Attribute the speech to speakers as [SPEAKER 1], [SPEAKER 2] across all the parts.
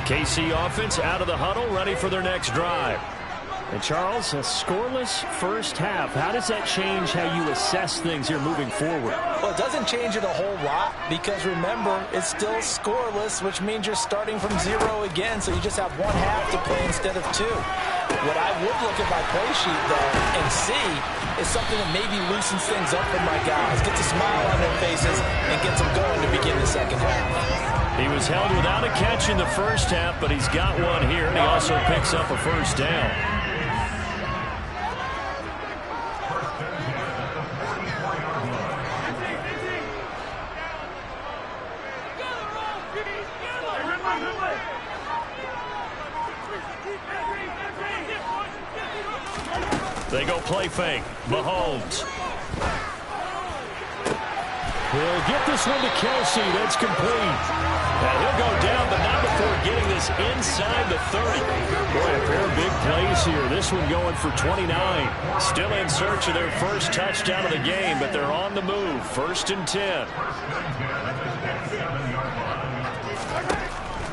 [SPEAKER 1] KC offense out of the huddle, ready for their next drive.
[SPEAKER 2] And Charles, a scoreless first half. How does that change how you assess things here moving forward?
[SPEAKER 3] Well, it doesn't change it a whole lot because, remember, it's still scoreless, which means you're starting from 0 again, so you just have one half to play instead of 2. What I would look at my play sheet, though, and see is something that maybe loosens things up for my guys, gets a smile on their faces, and gets them going to begin the second half.
[SPEAKER 1] He was held without a catch in the first half, but he's got one here, and he also picks up a first down. They go play fake. Mahomes.
[SPEAKER 2] He'll get this one to Kelce. That's complete.
[SPEAKER 1] And he'll go down, but not before getting this inside the 30.
[SPEAKER 2] Boy, a pair of big plays here. This one going for 29.
[SPEAKER 1] Still in search of their first touchdown of the game, but they're on the move. 1st and 10.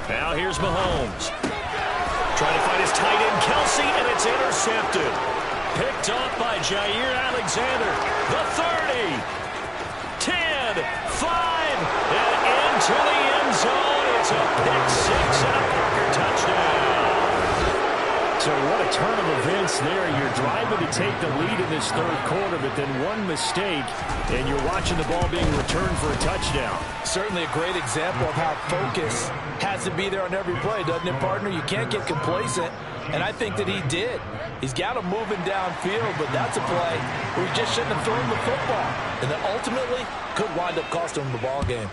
[SPEAKER 1] Now here's Mahomes. Trying to find his tight end, Kelce, and it's intercepted. Picked off by Jair Alexander. The 30. 10, 5, and into the end zone. It's a pick-6 and a Packer touchdown.
[SPEAKER 2] So what a turn of events there. You're driving to take the lead in this third quarter, but then one mistake, and you're watching the ball being returned for a touchdown.
[SPEAKER 3] Certainly a great example of how focus has to be there on every play, doesn't it, partner? You can't get complacent, and I think that he did. He's got him moving downfield, but that's a play where he just shouldn't have thrown the football. And then ultimately could wind up costing him the ball game.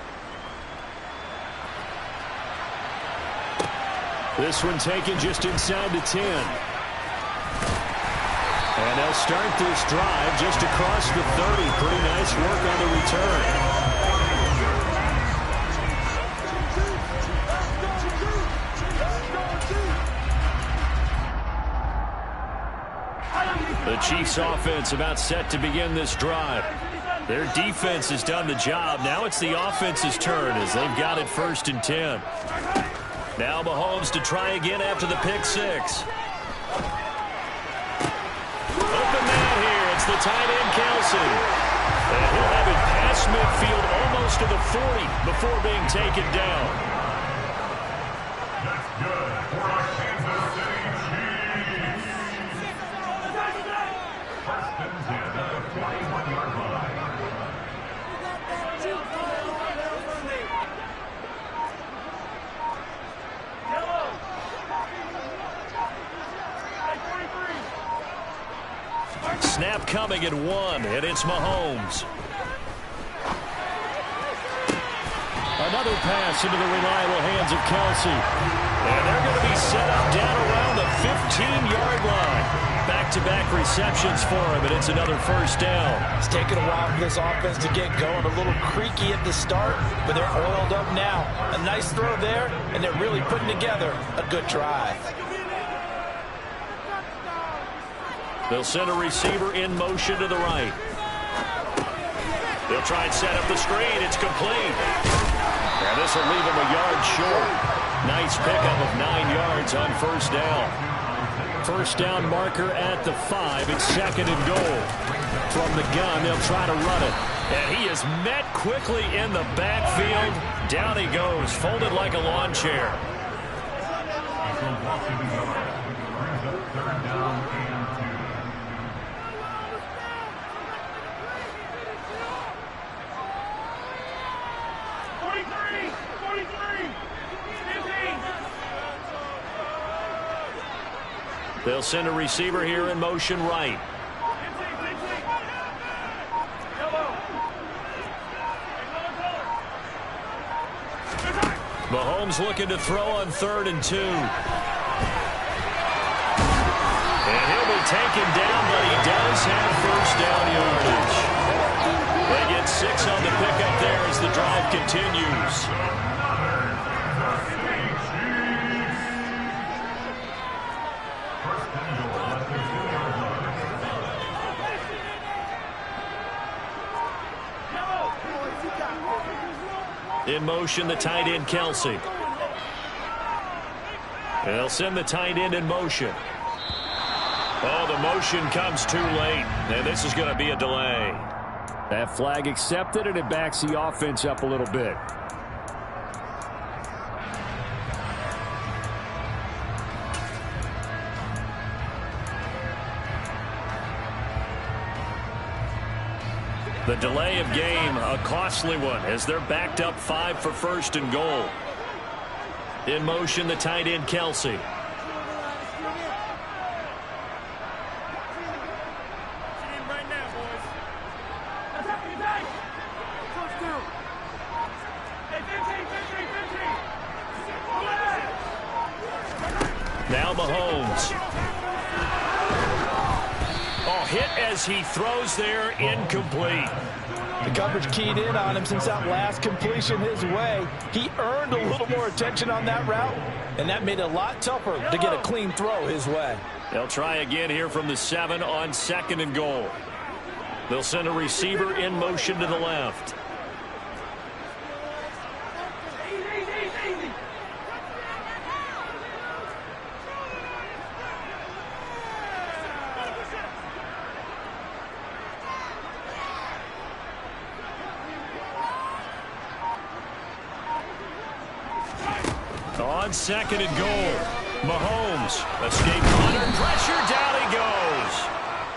[SPEAKER 2] This one taken just inside the 10. And they'll start this drive just across the 30. Pretty nice work on the return.
[SPEAKER 1] The Chiefs offense about set to begin this drive. Their defense has done the job. Now it's the offense's turn as they've got it 1st and 10. Now Mahomes to try again after the pick-6. Open man here. It's the tight end, Kelce. And he'll have it past midfield almost to the 40 before being taken down.
[SPEAKER 4] That's good for our Kansas City Chiefs. 1st and 10 at the 21-yard line.
[SPEAKER 1] Snap coming at 1, and it's Mahomes.
[SPEAKER 2] Another pass into the reliable hands of Kelce.
[SPEAKER 1] And they're going to be set up down around the 15-yard line. Back-to-back receptions for him, and it's another first down.
[SPEAKER 3] It's taken a while for this offense to get going. A little creaky at the start, but they're oiled up now. A nice throw there, and they're really putting together a good drive.
[SPEAKER 1] They'll send a receiver in motion to the right. They'll try and set up the screen. It's complete. And this will leave him a yard short. Nice pickup of 9 yards on first down.
[SPEAKER 2] First down marker at the 5. It's 2nd and goal. From the gun, they'll try to run it.
[SPEAKER 1] And he is met quickly in the backfield. Down he goes, folded like a lawn chair. They'll send a receiver here in motion right. Mahomes looking to throw on 3rd and 2. And he'll be taken down, but he does have first down yardage. They get 6 on the pickup there as the drive continues. In motion, the tight end, Kelce. They'll send the tight end in motion. Oh, the motion comes too late, and this is going to be a delay.
[SPEAKER 2] That flag accepted, and it backs the offense up a little bit.
[SPEAKER 1] The delay of game, a costly one, as they're backed up 5 for first and goal. In motion, the tight end, Kelce. Now Mahomes. Oh, hit as he throws there, incomplete.
[SPEAKER 3] The coverage keyed in on him since that last completion his way. He earned a little more attention on that route, and that made it a lot tougher to get a clean throw his way.
[SPEAKER 1] They'll try again here from the 7 on 2nd and goal. They'll send a receiver in motion to the left. On 2nd and goal, Mahomes escapes under pressure, down he goes.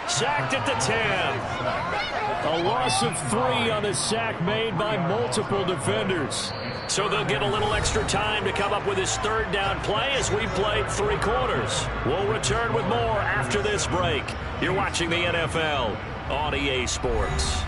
[SPEAKER 1] Sacked at the 10.
[SPEAKER 2] A loss of 3 on the sack made by multiple defenders.
[SPEAKER 1] So they'll get a little extra time to come up with his 3rd down play as we played 3 quarters. We'll return with more after this break. You're watching the NFL on EA Sports.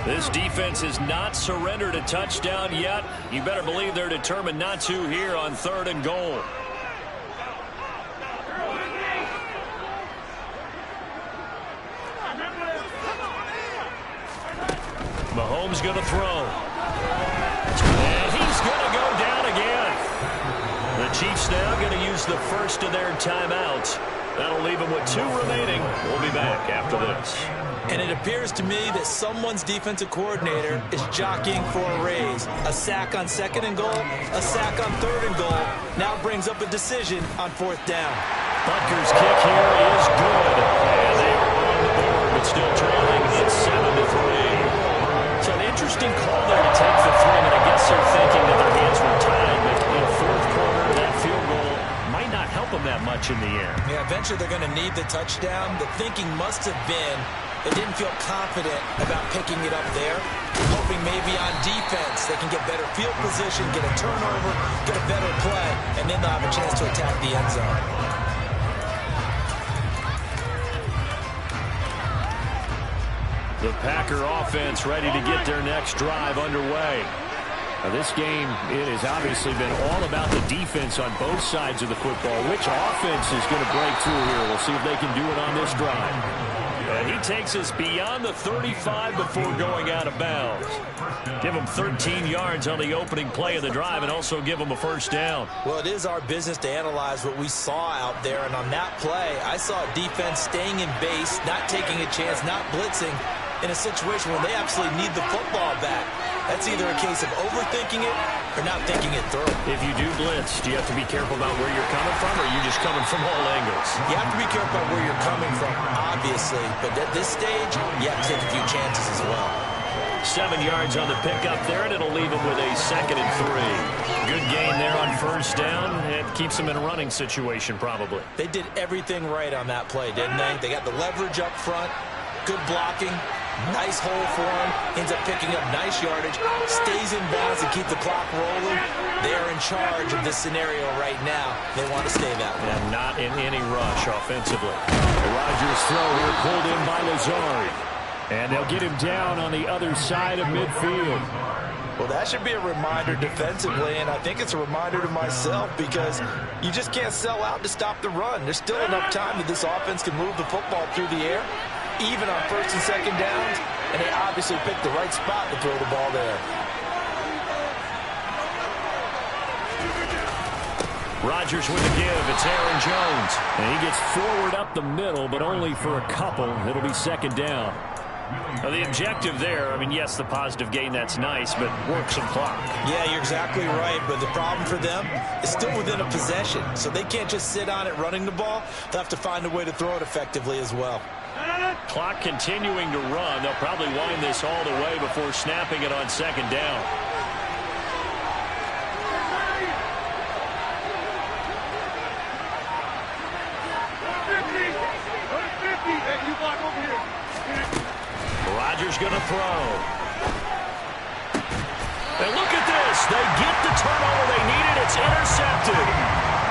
[SPEAKER 1] This defense has not surrendered a touchdown yet. You better believe they're determined not to here on 3rd and goal. Mahomes going to throw. And he's going to go down again. The Chiefs now going to use the first of their timeouts. That'll leave them with 2 remaining. We'll be back after this.
[SPEAKER 3] And it appears to me that someone's defensive coordinator is jockeying for a raise. A sack on 2nd and goal, a sack on 3rd and goal. Now brings up a decision on 4th down.
[SPEAKER 1] Butker's kick here is good. And they are on the board, but still trailing. It's 7-3. So an interesting call there to take the 3. And I guess they're thinking that their hands were tied. But in the 4th quarter, that field goal might not help them that much in the air.
[SPEAKER 3] Yeah, eventually they're going to need the touchdown. The thinking must have been they didn't feel confident about picking it up there, hoping maybe on defense they can get better field position, get a turnover, get a better play, and then they'll have a chance to attack the end zone.
[SPEAKER 1] The Packer offense ready to get their next drive underway.
[SPEAKER 2] Now this game, it has obviously been all about the defense on both sides of the football. Which offense is going to break through here? We'll see if they can do it on this drive.
[SPEAKER 1] And he takes us beyond the 35 before going out of bounds. Give him 13 yards on the opening play of the drive and also give him a 1st down.
[SPEAKER 3] Well, it is our business to analyze what we saw out there. And on that play, I saw a defense staying in base, not taking a chance, not blitzing in a situation where they absolutely need the football back. That's either a case of overthinking it or not thinking it through.
[SPEAKER 1] If you do blitz, do you have to be careful about where you're coming from, or are you just coming from all angles?
[SPEAKER 3] You have to be careful about where you're coming from, obviously. But at this stage, you have to take a few chances as well.
[SPEAKER 1] 7 yards on the pickup there, and it'll leave them with a 2nd and 3. Good gain there on 1st down. It keeps them in a running situation, probably.
[SPEAKER 3] They did everything right on that play, didn't they? They got the leverage up front, good blocking. Nice hole for him. Ends up picking up nice yardage. Stays in bounds to keep the clock rolling. They are in charge of this scenario right now. They want to stay that way.
[SPEAKER 1] And not in any rush offensively.
[SPEAKER 2] Rodgers throw here pulled in by Lazard. And they'll get him down on the other side of midfield.
[SPEAKER 3] Well, that should be a reminder defensively, and I think it's a reminder to myself because you just can't sell out to stop the run. There's still enough time that this offense can move the football through the air, even on 1st and 2nd downs, and they obviously picked the right spot to throw the ball there.
[SPEAKER 2] Rodgers with the give. It's Aaron Jones. And he gets forward up the middle, but only for a couple. It'll be second down. Now, the objective there, I mean, yes, the positive gain, that's nice, but work some clock.
[SPEAKER 3] Yeah, you're exactly right, but the problem for them is still within a possession, so they can't just sit on it running the ball. They'll have to find a way to throw it effectively as well.
[SPEAKER 2] Clock continuing to run. They'll probably wind this all the way before snapping it on second down. Rodgers going to throw. And look at this. They get the turnover they needed. It's intercepted.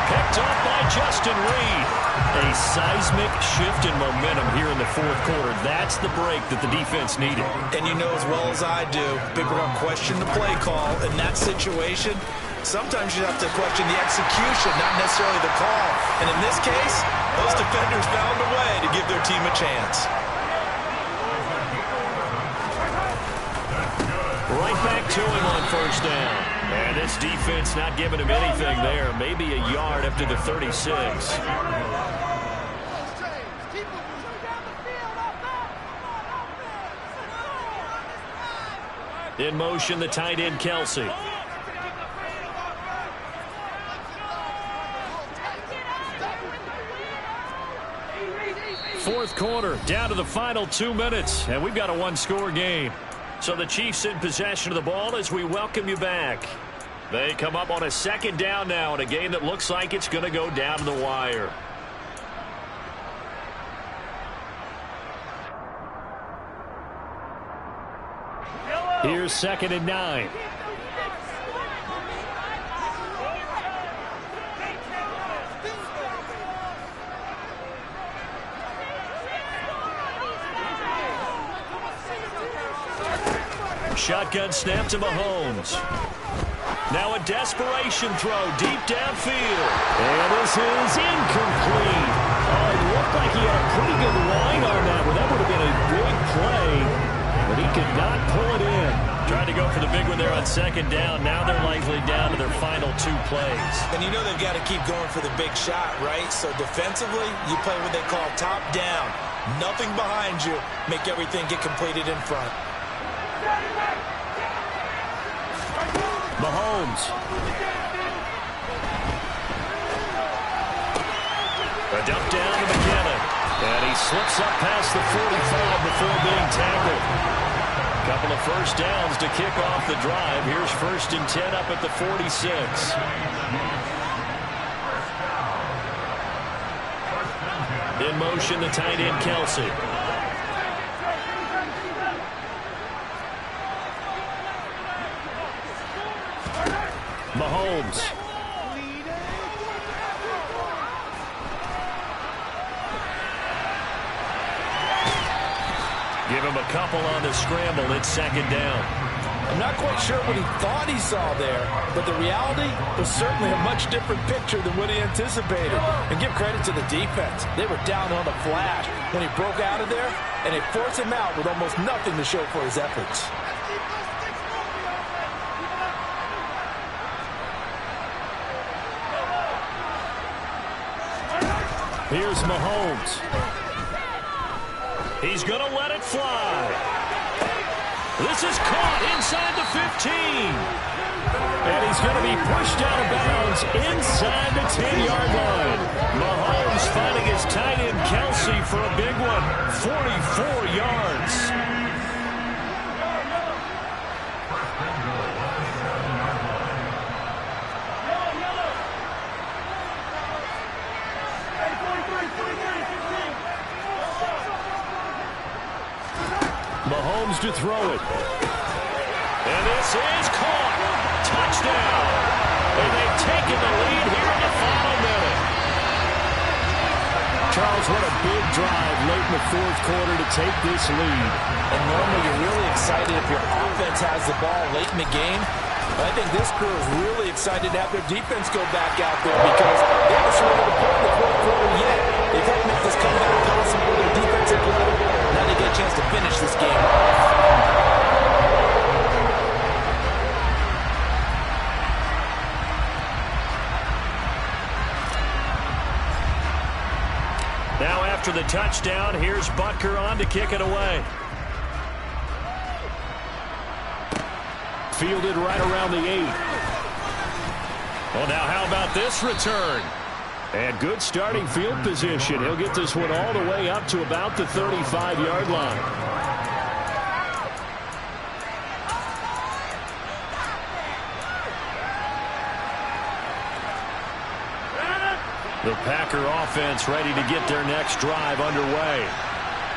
[SPEAKER 2] Picked up by Justin Reed. A seismic shift in momentum here in the fourth quarter. That's the break that the defense needed.
[SPEAKER 3] And you know as well as I do, people are going to question the play call in that situation. Sometimes you have to question the execution, not necessarily the call. And in this case, those defenders found a way to give their team a chance.
[SPEAKER 2] Right back to him on first down. And this defense not giving him anything there. Maybe a yard up to the 36. In motion, the tight end, Kelsey. Fourth quarter, down to the final 2 minutes, and we've got a one-score game. So the Chiefs in possession of the ball as we welcome you back. They come up on a second down now in a game that looks like it's going to go down to the wire. Here's 2nd and 9. Shotgun snap to Mahomes. Now a desperation throw deep downfield. And this is incomplete. Oh, it looked like he had a pretty good line on that one. That would have been a big play, but he could not pull it in. Tried to go for the big one there on second down. Now they're likely down to their final 2 plays.
[SPEAKER 3] And you know they've got to keep going for the big shot, right? So defensively, you play what they call top down. Nothing behind you. Make everything get completed in front.
[SPEAKER 2] Mahomes. A dump down to McKinnon. And he slips up past the 45 before being tackled. Couple of first downs to kick off the drive. Here's 1st and 10 up at the 46. In motion, the tight end, Kelsey. Mahomes. Give him a couple on the scramble. It's 2nd down.
[SPEAKER 3] I'm not quite sure what he thought he saw there, but the reality was certainly a much different picture than what he anticipated. And give credit to the defense. They were down on the flash when he broke out of there, and they forced him out with almost nothing to show for his efforts.
[SPEAKER 2] Here's Mahomes. He's going to let it fly. This is caught inside the 15. And he's going to be pushed out of bounds inside the 10-yard line. Mahomes finding his tight end Kelsey for a big one. 44 yards. Mahomes to throw it. And this is caught. Touchdown. And they've taken the lead here in the final minute. Charles, what a big drive late in the fourth quarter to take this lead.
[SPEAKER 3] And normally you're really excited if your offense has the ball late in the game. But I think this crew is really excited to have their defense go back out there because they haven't scored a point in the fourth quarter yet. They've had to make this comeback possible with their defensive level. Now they get a chance to finish this game off.
[SPEAKER 1] touchdown. Here's Butker on to kick it away. Fielded right around the 8. Well, now how about this return? And good starting field position. He'll get this one all the way up to about the 35-yard line. The Packer offense ready to get their next drive underway.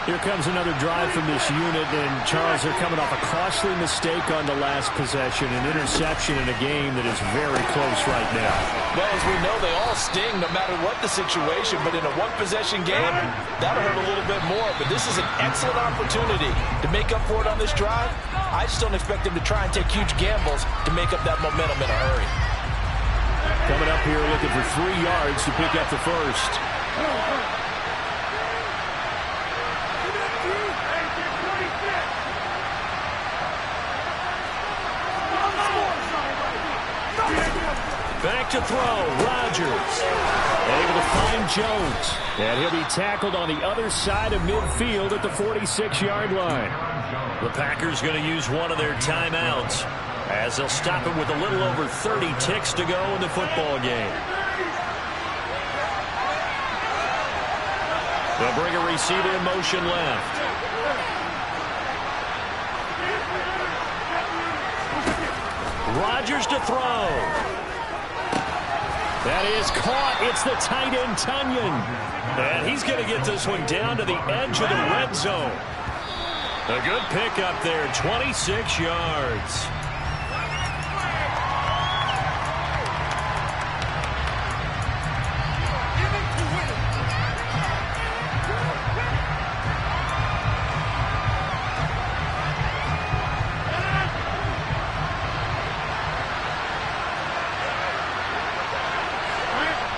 [SPEAKER 2] Here comes another drive from this unit, and Charles, they're coming off a costly mistake on the last possession, an interception in a game that is very close right now.
[SPEAKER 3] Well, as we know, they all sting no matter what the situation, but in a one-possession game, that'll hurt a little bit more. But this is an excellent opportunity to make up for it on this drive. I just don't expect them to try and take huge gambles to make up that momentum in a hurry.
[SPEAKER 2] Coming up here looking for 3 yards to pick up the first.
[SPEAKER 1] Back to throw, Rodgers.
[SPEAKER 2] Able to find Jones. And he'll be tackled on the other side of midfield at the 46-yard line.
[SPEAKER 1] The Packers going to use one of their timeouts as they'll stop him with a little over 30 ticks to go in the football game. They'll bring a receiver in motion left. Rodgers to throw.
[SPEAKER 2] That is caught. It's the tight end, Tunyon.
[SPEAKER 1] And he's going to get this one down to the edge of the red zone. A good pickup there, 26 yards.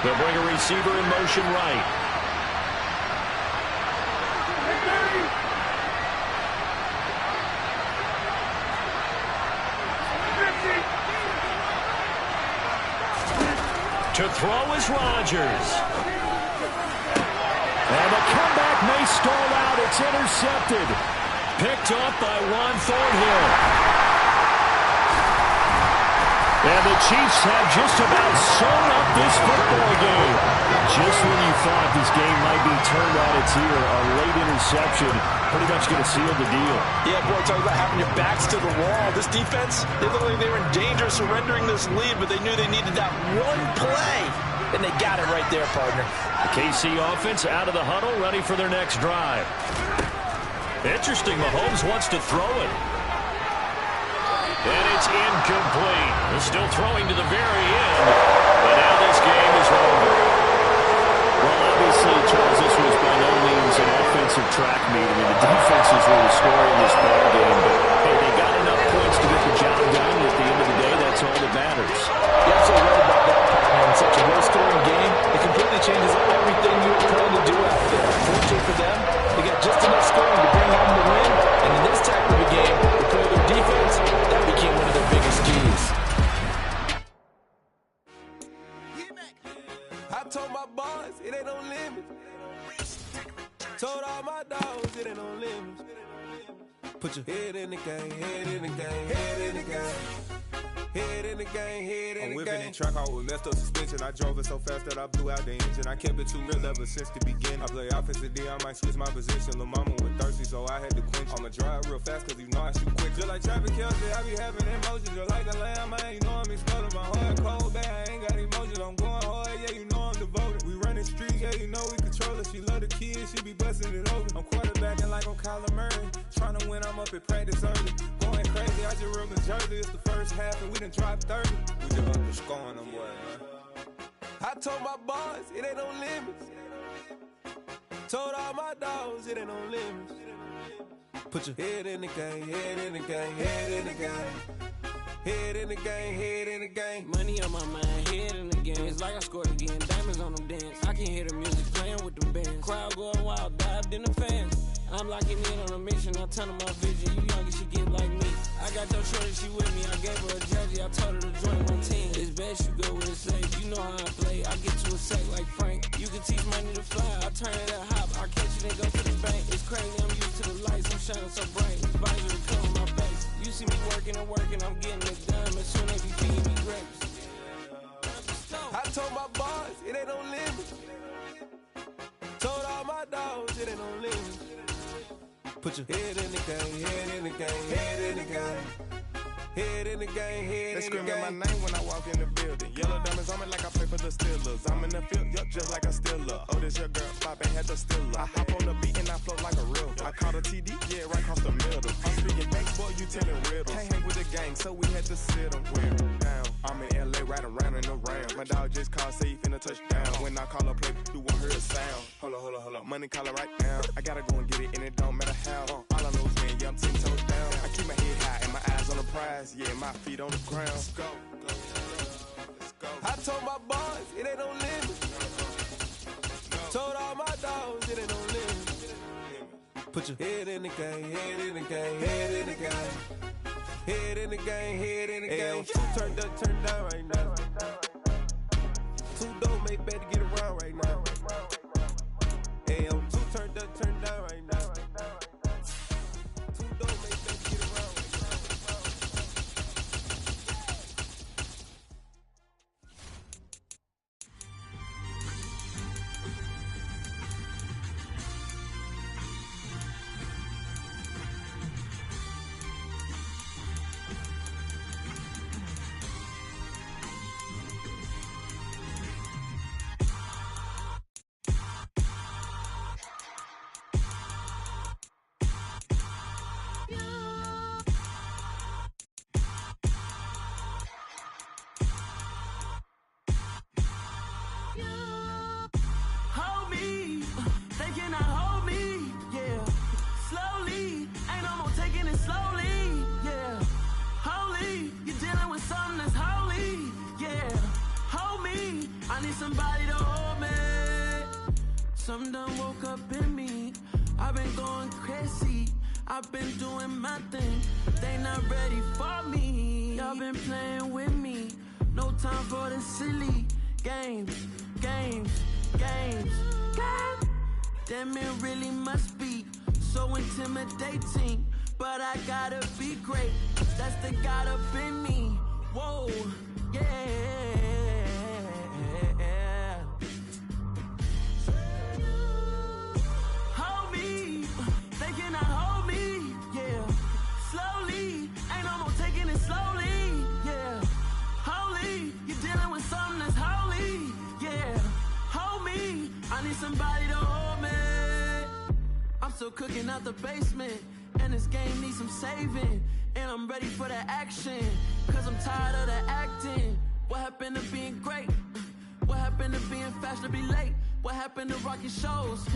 [SPEAKER 1] They'll bring a receiver in motion right. To throw is Rodgers.
[SPEAKER 2] And the comeback may stall out. It's intercepted.
[SPEAKER 1] Picked off by Juan Thornhill.
[SPEAKER 2] And the Chiefs have just about sewn up this football game. Just when you thought this game might be turned on its ear, a late interception pretty much going to seal the deal.
[SPEAKER 3] Yeah, boy, talk about having your backs to the wall. This defense, they looked like they were in danger of surrendering this lead, but they knew they needed that one play, and they got it right there, partner.
[SPEAKER 1] The KC offense out of the huddle, ready for their next drive. Interesting, Mahomes wants to throw it. And it's incomplete. They're still throwing to the very end. But now this game is over.
[SPEAKER 2] Well, obviously, Charles, this was by no means an offensive track meet. I mean, the defenses were the story in this ball game. But, hey, they got enough points to get the job done. At the end of the day, that's all that matters.
[SPEAKER 3] You're absolutely right about that, partner. In such a low-scoring game, it completely changes everything you were trying to do out there. Fortunately for them, they got just enough scoring to bring home the win. And in this type of a game, to play their defense, that became one of their biggest keys.
[SPEAKER 5] I told my boys it ain't no limits. Told all my dogs it ain't no limits. Put your head in the game, head in the game, head in the game. Head in the game, head in the game. I'm whipping and track out with messed up suspension. I drove it so fast that I blew out the engine. I kept it too real ever since the beginning. I play offensive D, I might switch my position. Lil' mama was thirsty, so I had to quench. I'ma drive real fast, cause you know I shoot quick. Just like Travis Kelce, I be having emotions. Just like a lamb, man, you know I'm exploding. My heart cold, bad, I ain't got emotions. I'm going hard, yeah, you know I'm devoted. We running streets, yeah, you know we control it. She love the kids, she be busting it over. I'm quarterbacking like I'm Kyler Murray. Trying to win, I'm up at practice early. Going crazy, I just real the jersey. It's the first half and we done dropped 30. We just underscoring them, boy, man. I told my boys it ain't no limits. Told all my dogs it ain't no limits. Put your head in the game, head in the game, head in the game. Head in the game, head in the game.
[SPEAKER 6] Money on my mind, head in the game. It's like I scored again, diamonds on them dance. I can hear the music playing with them bands. Crowd going wild, dived in the fans. I'm locking in on a mission, I tell them my vision. You young, she get like me. I got your shorty, she with me. I gave her a jersey, I told her to join my team. It's best you go with it safe. You know how I play. I get to a sack like Frank. You can teach money to fly. I turn it up hop, I catch then go to the bank. It's crazy, I'm used to the lights, I'm shining so bright. Visor cover my face. You see me working and working, I'm getting it done. As soon as you feed me grapes.
[SPEAKER 5] I told my boys, it ain't no limit. Told all my dogs, it ain't no limit. Put your head in the game, head in the game, head in the game. Head in the game, head
[SPEAKER 7] They
[SPEAKER 5] in the game.
[SPEAKER 7] screaming my name when I walk in the building. Yellow diamonds on me like I play for the Steelers. I'm in the field, yup, just like a Steeler. Oh, this your girl, Bobby had the Steeler. I hop on the beat and I float like a river. I caught a TD, yeah, right across the middle. I'm speaking banks, boy, you telling riddles. Can't hang with the gang, so we had to sit them down. I'm in LA, riding around in the round. My dog just called, say he finna touch down. When I call a play, you won't hear a sound. Hold up, money caller right now. I gotta go and get it, and it don't matter how. All I know is when, yeah, I'm 10 toes down. I keep my head high and my eyes on the prize. Yeah, my feet on the ground. Let's go.
[SPEAKER 5] I told my boys, it ain't no limit. Told all my dogs, it ain't no limit. Put your head in the game, head in the game, head in the game. Head in the game, head in the game. Two turned up, turned down right now. Two dope make better get around right now. Hey, two turned up, turned down right now. Two dope make better get around right now.
[SPEAKER 6] Hold me, they cannot hold me, yeah. Slowly, ain't no more taking it slowly, yeah. Holy, you're dealing with something that's holy, yeah. Hold me, I need somebody to hold me. Something done woke up in me. I've been going crazy, I've been doing my thing. They not ready for me. Y'all been playing with me. No time for the silly games. Damn, it really must be so intimidating. But I gotta be great. That's the God up in me. Whoa, yeah. Hold me, they cannot hold me, yeah. Slowly, ain't no more taking it slowly, yeah. Holy, you're dealing with something that's holy, yeah. Hold me, I need somebody to hold me. I'm still cooking out the basement, and this game needs some saving. And I'm ready for the action, cause I'm tired of the acting. What happened to being great? What happened to being fashionably late? What happened to rocking shows?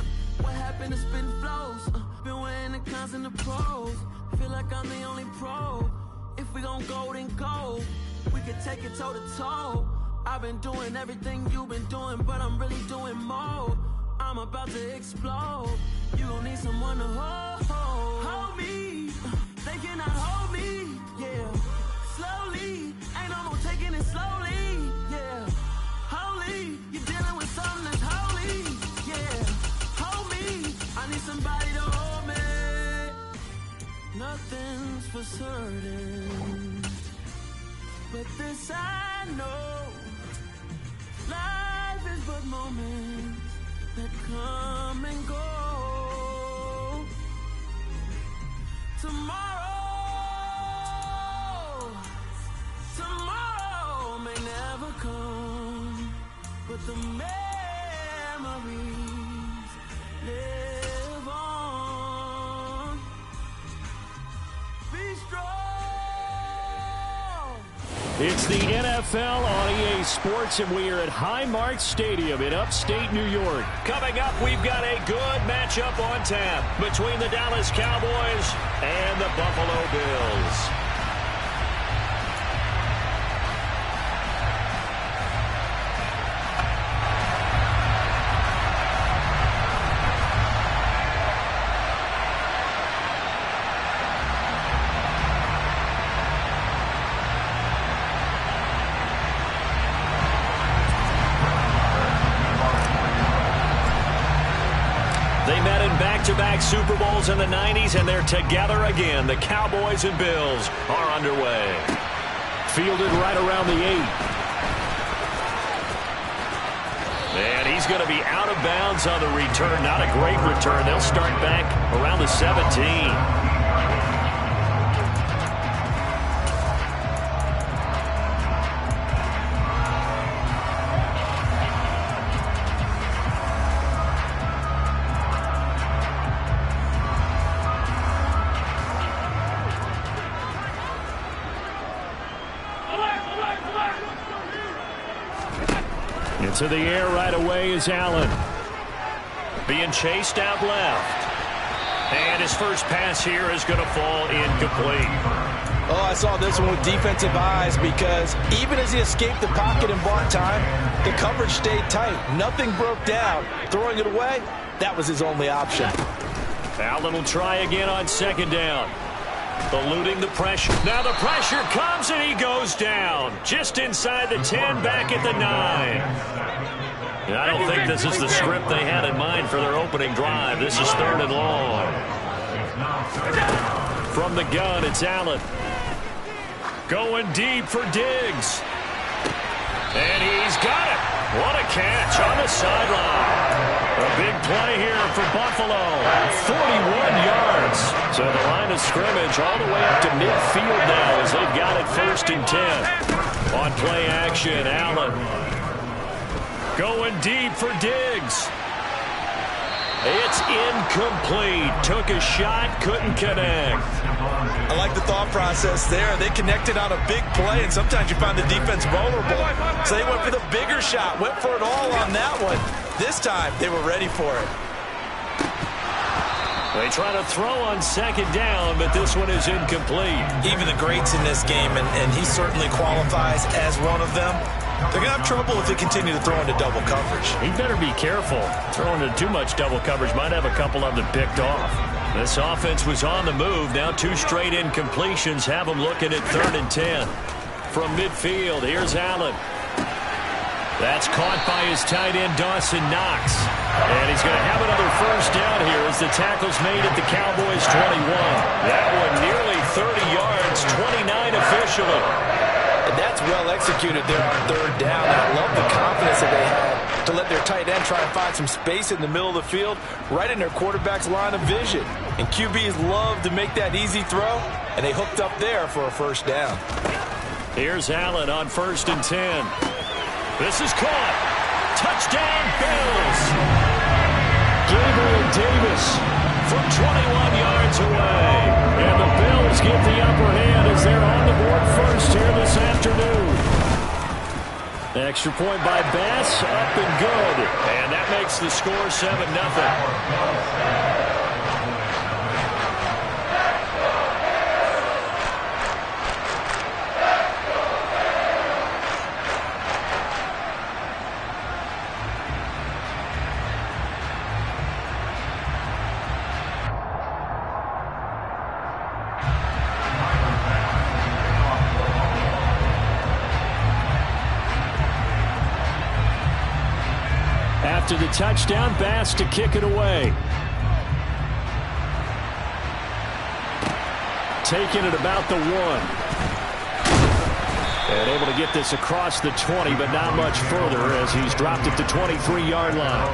[SPEAKER 6] What happened to spitting flows? Been wearing the cons and the pros. Feel like I'm the only pro. If we gon' go, then go. We could take it toe to toe. I've been doing everything you've been doing, but I'm really doing more. I'm about to explode. You gon' need someone to hold. Hold me, they cannot hold me, yeah. Slowly, ain't no more taking it slowly, yeah. Holy, you're dealing with something that's holy, yeah. Hold me, I need somebody to hold me. Nothing's for certain, but this I know. Life is but moments that come and go. Tomorrow may never come, but the memories live on. Be strong.
[SPEAKER 2] It's the NFL on EA Sports, and we are at Highmark Stadium in upstate New York.
[SPEAKER 1] Coming up, we've got a good matchup on tap between the Dallas Cowboys and the Buffalo Bills. back-to-back Super Bowls in the 90s, and they're together again. The Cowboys and Bills are underway.
[SPEAKER 2] Fielded right around the 8.
[SPEAKER 1] And he's going to be out of bounds on the return. Not a great return. They'll start back around the 17.
[SPEAKER 2] Into the air right away is Allen.
[SPEAKER 1] Being chased out left. And his first pass here is going to fall incomplete.
[SPEAKER 3] Oh, I saw this one with defensive eyes because even as he escaped the pocket and bought time, the coverage stayed tight. Nothing broke down. Throwing it away, that was his only option.
[SPEAKER 1] Allen will try again on second down. Eluding the pressure. Now the pressure comes and he goes down. Just inside the 10, back at the 9. I don't think this is the script they had in mind for their opening drive. This is 3rd and long. From the gun, it's Allen. Going deep for Diggs. And he's got it. What a catch on the sideline. A big play here for Buffalo. 41 yards. So the line of scrimmage all the way up to midfield now as they've got it 1st and 10. On play action, Allen. Going deep for Diggs. It's incomplete. Took a shot, couldn't connect.
[SPEAKER 3] I like the thought process there. They connected on a big play, and sometimes you find the defense vulnerable. So they went for the bigger shot, went for it all on that one. This time, they were ready for it.
[SPEAKER 1] They try to throw on second down, but this one is incomplete.
[SPEAKER 3] Even the greats in this game, and he certainly qualifies as one of them, they're going to have trouble if they continue to throw into double coverage.
[SPEAKER 1] He better be careful. Throwing into too much double coverage might have a couple of them picked off. This offense was on the move. Now 2 straight incompletions have them looking at 3rd and 10. From midfield, here's Allen. That's caught by his tight end, Dawson Knox. And he's going to have another first down here as the tackle's made at the Cowboys' 21. That one nearly 30 yards, 29 officially.
[SPEAKER 3] And that's well executed there on 3rd down. And I love the confidence that they had to let their tight end try and find some space in the middle of the field, right in their quarterback's line of vision. And QBs love to make that easy throw, and they hooked up there for a first down.
[SPEAKER 1] Here's Allen on 1st and 10. This is caught. Touchdown, Bills.
[SPEAKER 2] Gabriel Davis
[SPEAKER 1] from 21 yards away. And the Bills get the upper hand as they're on the board first here this afternoon.
[SPEAKER 2] Extra point by Bass, up and good.
[SPEAKER 1] And that makes the score 7-0.
[SPEAKER 2] After the touchdown, Bass to kick it away. Taking it about the 1. And able to get this across the 20, but not much further as he's dropped at the 23-yard line.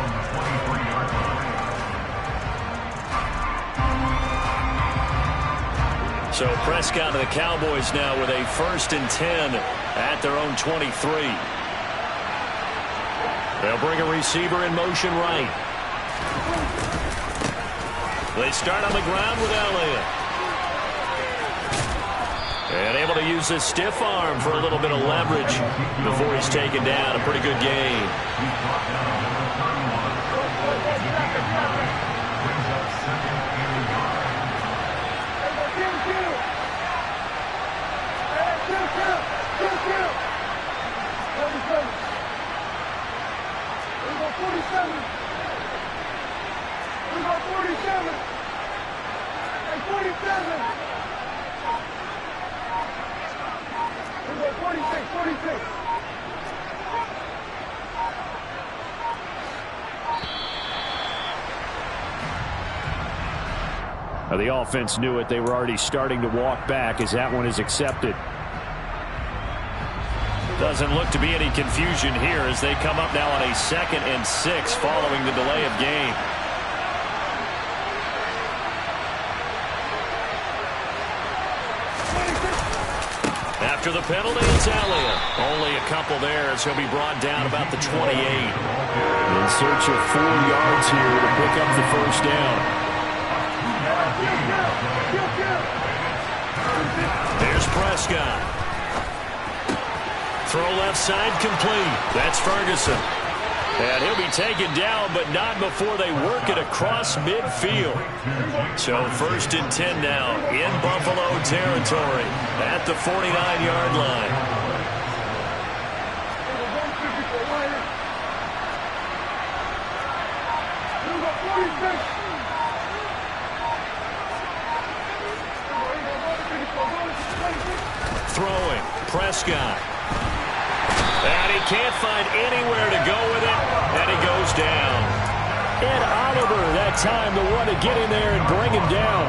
[SPEAKER 1] So Prescott and the Cowboys now with a 1st and 10 at their own 23. They'll bring a receiver in motion right. They start on the ground with Elliott. And able to use his stiff arm for a little bit of leverage before he's taken down. A pretty good game.
[SPEAKER 2] The offense knew it. They were already starting to walk back as that one is accepted.
[SPEAKER 1] Doesn't look to be any confusion here as they come up now on a 2nd and 6 following the delay of game. After the penalty, it's Elliott. Only a couple there as he'll be brought down about the 28.
[SPEAKER 2] In search of 4 yards here to pick up the first down.
[SPEAKER 1] There's Prescott. Throw left side complete. That's Ferguson. And he'll be taken down, but not before they work it across midfield. So 1st and 10 now in Buffalo territory at the 49-yard line. Throwing, Prescott. And he can't find anywhere to go with it, and he goes down.
[SPEAKER 2] Ed Oliver that time the one to get in there and bring him down.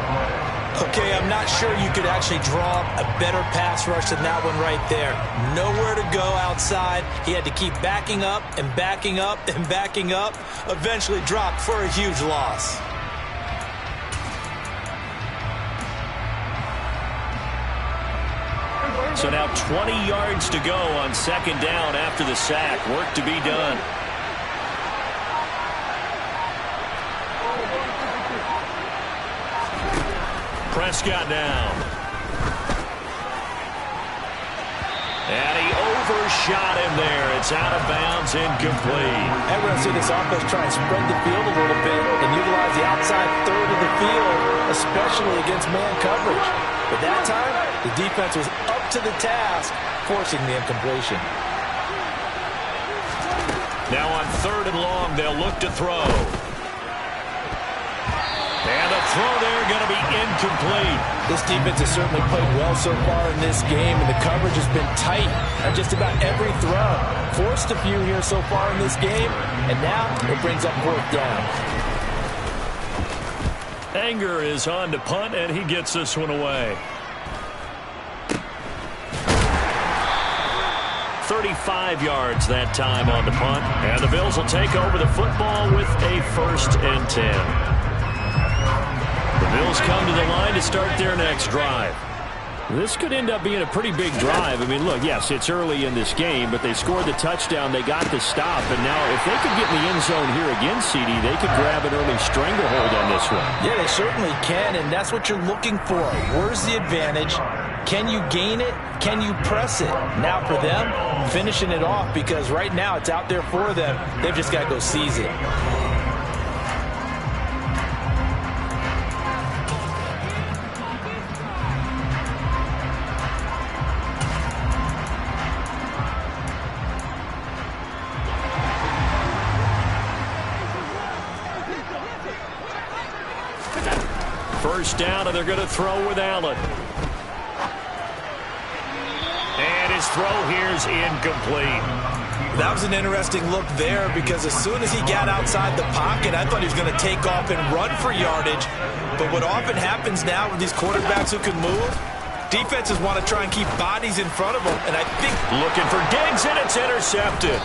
[SPEAKER 3] Okay, I'm not sure you could actually draw a better pass rush than that one right there. Nowhere to go outside. He had to keep backing up and backing up and backing up. Eventually dropped for a huge loss.
[SPEAKER 1] So now 20 yards to go on 2nd down after the sack. Work to be done. Prescott now. And he overshot him there. It's out of bounds, incomplete.
[SPEAKER 3] And we're going to see this offense try and spread the field a little bit and utilize the outside third of the field, especially against man coverage. But that time, the defense was up to the task, forcing the incompletion.
[SPEAKER 1] Now on 3rd and long, they'll look to throw. And the throw there going to be incomplete.
[SPEAKER 3] This defense has certainly played well so far in this game, and the coverage has been tight on just about every throw. Forced a few here so far in this game, and now it brings up 4th down.
[SPEAKER 1] Anger is on to punt, and he gets this one away. 35 yards that time on the punt, and the Bills will take over the football with a 1st and 10. The Bills come to the line to start their next drive.
[SPEAKER 2] This could end up being a pretty big drive. I mean, look, yes, it's early in this game, but they scored the touchdown. They got the stop, and now if they could get in the end zone here again, CD, they could grab an early stranglehold on this one.
[SPEAKER 3] Yeah, they certainly can, and that's what you're looking for. Where's the advantage? Can you gain it? Can you press it? Now for them, finishing it off, because right now it's out there for them. They've just got to go seize it.
[SPEAKER 1] First down, and they're going to throw with Allen. And his throw here is incomplete.
[SPEAKER 3] That was an interesting look there, because as soon as he got outside the pocket, I thought he was going to take off and run for yardage. But what often happens now with these quarterbacks who can move, defenses want to try and keep bodies in front of them. And I think
[SPEAKER 1] looking for Diggs, and it's intercepted.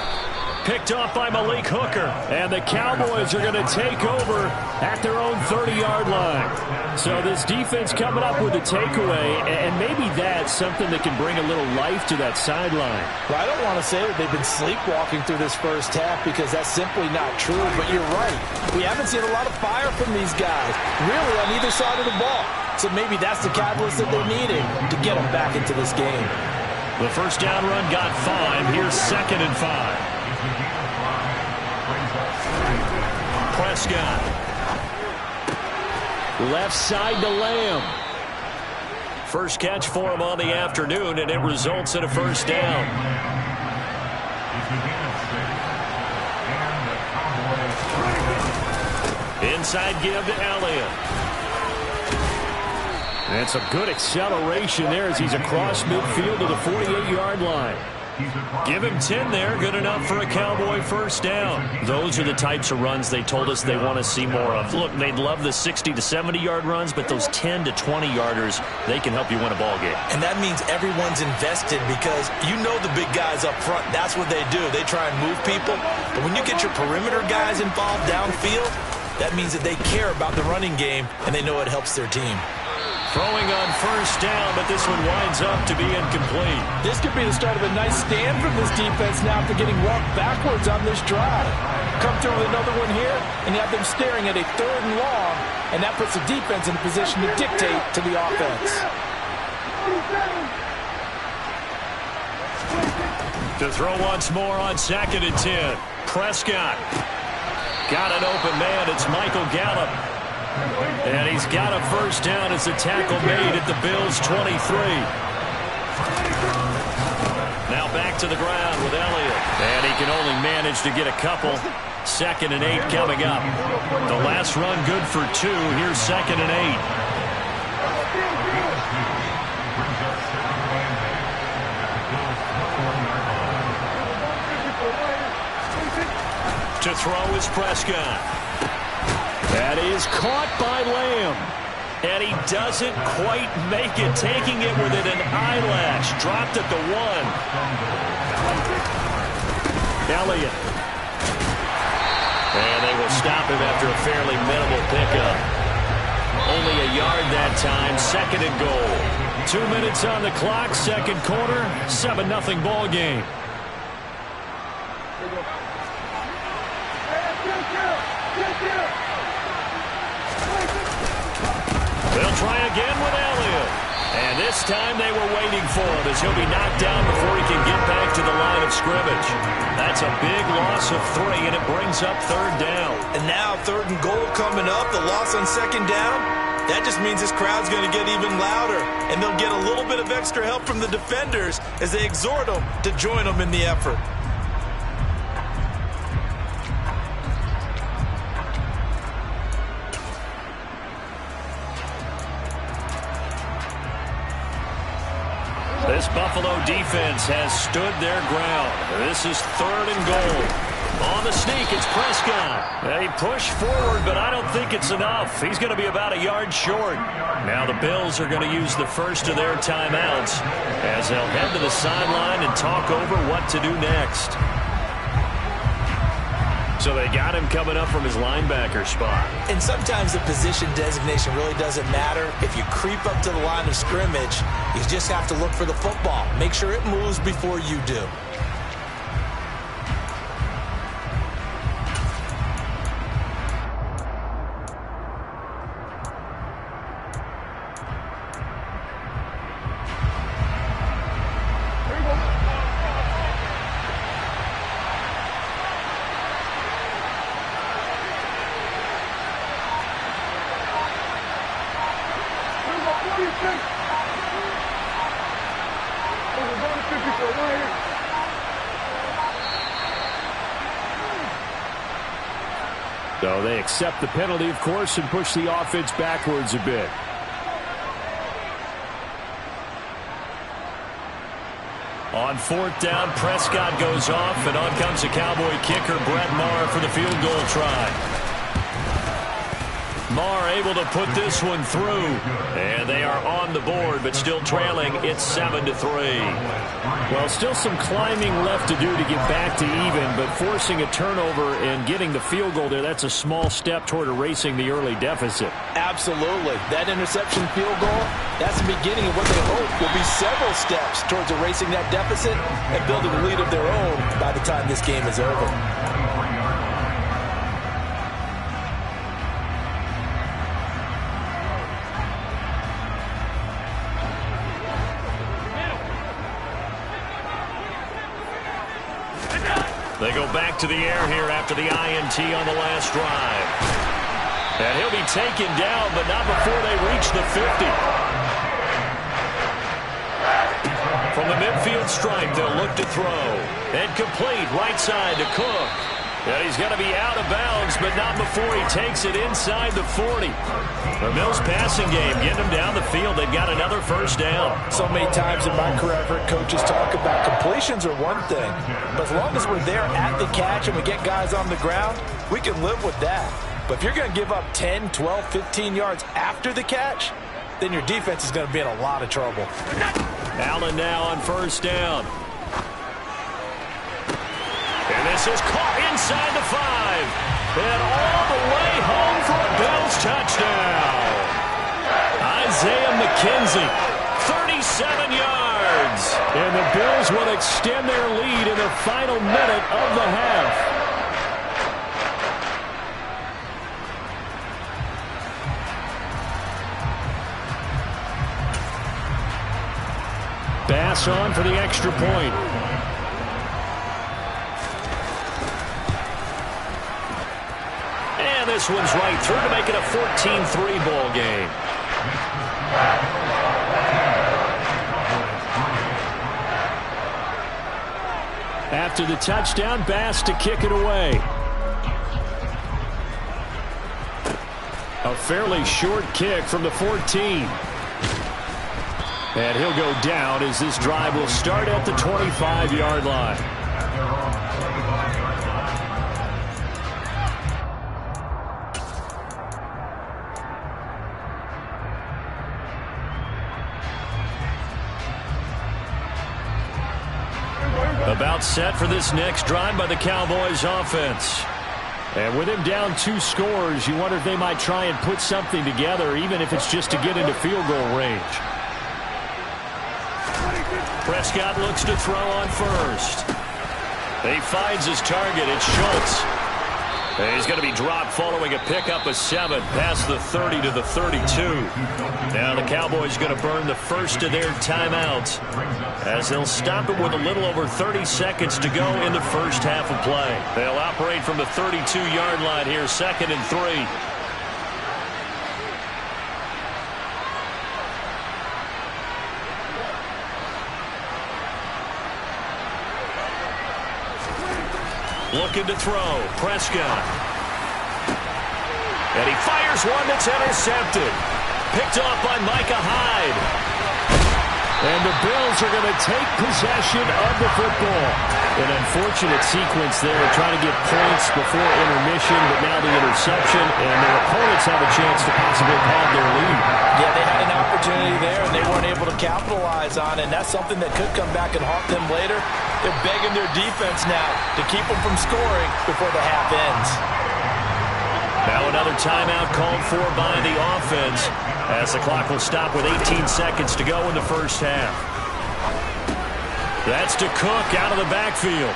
[SPEAKER 1] Picked off by Malik Hooker.
[SPEAKER 2] And the Cowboys are going to take over at their own 30-yard line. So this defense coming up with a takeaway, and maybe that's something that can bring a little life to that sideline.
[SPEAKER 3] Well, I don't want to say that they've been sleepwalking through this first half, because that's simply not true. But you're right. We haven't seen a lot of fire from these guys, really, on either side of the ball. So maybe that's the catalyst that they needed to get them back into this game.
[SPEAKER 1] The first down run got 5. Here's 2nd and 5. Prescott.
[SPEAKER 2] Left side to Lamb.
[SPEAKER 1] First catch for him on the afternoon, and it results in a first down. Inside give to Elliott.
[SPEAKER 2] And some good acceleration there as he's across midfield to the 48-yard line.
[SPEAKER 1] Give him 10 there. Good enough for a Cowboy first down. Those are the types of runs they told us they want to see more of. Look, they'd love the 60 to 70-yard runs, but those 10 to 20-yarders, they can help you win a ball game.
[SPEAKER 3] And that means everyone's invested because you know the big guys up front. That's what they do. They try and move people. But when you get your perimeter guys involved downfield, that means that they care about the running game, and they know it helps their team.
[SPEAKER 1] Throwing on first down, but this one winds up to be incomplete.
[SPEAKER 3] This could be the start of a nice stand from this defense now after getting walked backwards on this drive. Come through with another one here, and you have them staring at a 3rd and long, and that puts the defense in a position to dictate to the offense.
[SPEAKER 1] To throw once more on 2nd and 10. Prescott. Got an open man. It's Michael Gallup. And he's got a first down as the tackle made at the Bills' 23. Now back to the ground with Elliott. And he can only manage to get a couple. 2nd and 8 coming up. The last run good for 2. Here's 2nd and 8. To throw is Prescott. That is caught by Lamb. And he doesn't quite make it, taking it within an eyelash. Dropped at the 1. Elliott. And they will stop him after a fairly minimal pickup. Only a yard that time, 2nd and goal. 2 minutes on the clock, 2nd quarter, 7-0 ball game. They'll try again with Elliott. And this time they were waiting for him as he'll be knocked down before he can get back to the line of scrimmage. That's a big loss of 3, and it brings up 3rd down.
[SPEAKER 3] And now 3rd and goal coming up, the loss on 2nd down. That just means this crowd's going to get even louder, and they'll get a little bit of extra help from the defenders as they exhort them to join them in the effort.
[SPEAKER 1] This Buffalo defense has stood their ground. This is 3rd and goal. On the sneak, it's Prescott. They push forward, but I don't think it's enough. He's going to be about a yard short. Now the Bills are going to use the first of their timeouts as they'll head to the sideline and talk over what to do next. So they got him coming up from his linebacker spot.
[SPEAKER 3] And sometimes the position designation really doesn't matter. If you creep up to the line of scrimmage, you just have to look for the football. Make sure it moves before you do.
[SPEAKER 2] So they accept the penalty, of course, and push the offense backwards a bit.
[SPEAKER 1] On 4th down, Prescott goes off, and on comes the Cowboy kicker, Brett Maher, for the field goal try. Maher able to put this one through, and they are on the board, but still trailing. It's 7-3.
[SPEAKER 2] Well, still some climbing left to do to get back to even, but forcing a turnover and getting the field goal there, that's a small step toward erasing the early deficit.
[SPEAKER 3] Absolutely. That interception field goal, that's the beginning of what they hope will be several steps towards erasing that deficit and building a lead of their own by the time this game is over.
[SPEAKER 1] They go back to the air here after the INT on the last drive. And he'll be taken down, but not before they reach the 50. From the midfield stripe, they'll look to throw. And complete right side to Cook. And he's going to be out of bounds, but not before he takes it inside the 40. The Bills passing game getting them down the field. They've got another first down.
[SPEAKER 3] So many times in my career I've heard coaches talk about completions are one thing, but as long as we're there at the catch and we get guys on the ground, we can live with that. But if you're going to give up 10, 12, 15 yards after the catch, then your defense is going to be in a lot of trouble.
[SPEAKER 1] Allen now on first down. And this is caught inside the 5. And all the way home for a Bills touchdown. Isaiah McKenzie, 37 yards.
[SPEAKER 2] And the Bills will extend their lead in the final minute of the half. Bass on for the extra point.
[SPEAKER 1] And this one's right through to make it a 14-3 ball game.
[SPEAKER 2] After the touchdown, Bass to kick it away. A fairly short kick from the 14. And he'll go down as this drive will start at the 25-yard line.
[SPEAKER 1] About set for this next drive by the Cowboys offense.
[SPEAKER 2] And with him down 2 scores, you wonder if they might try and put something together, even if it's just to get into field goal range.
[SPEAKER 1] Prescott looks to throw on first. He finds his target. It's Schultz. And he's going to be dropped following a pickup of 7 past the 30 to the 32. Now the Cowboys going to burn the first of their timeouts as they'll stop it with a little over 30 seconds to go in the first half of play. They'll operate from the 32-yard line here, 2nd and 3. Looking to throw. Prescott. And he fires one that's intercepted. Picked off by Micah Hyde.
[SPEAKER 2] And the Bills are going to take possession of the football. An unfortunate sequence there, trying to get points before intermission, but now the interception, and their opponents have a chance to possibly have their lead.
[SPEAKER 3] Yeah, they had an opportunity there, and they weren't able to capitalize on it, and that's something that could come back and haunt them later. They're begging their defense now to keep them from scoring before the half ends.
[SPEAKER 1] Now another timeout called for by the offense as the clock will stop with 18 seconds to go in the first half. That's to Cook out of the backfield.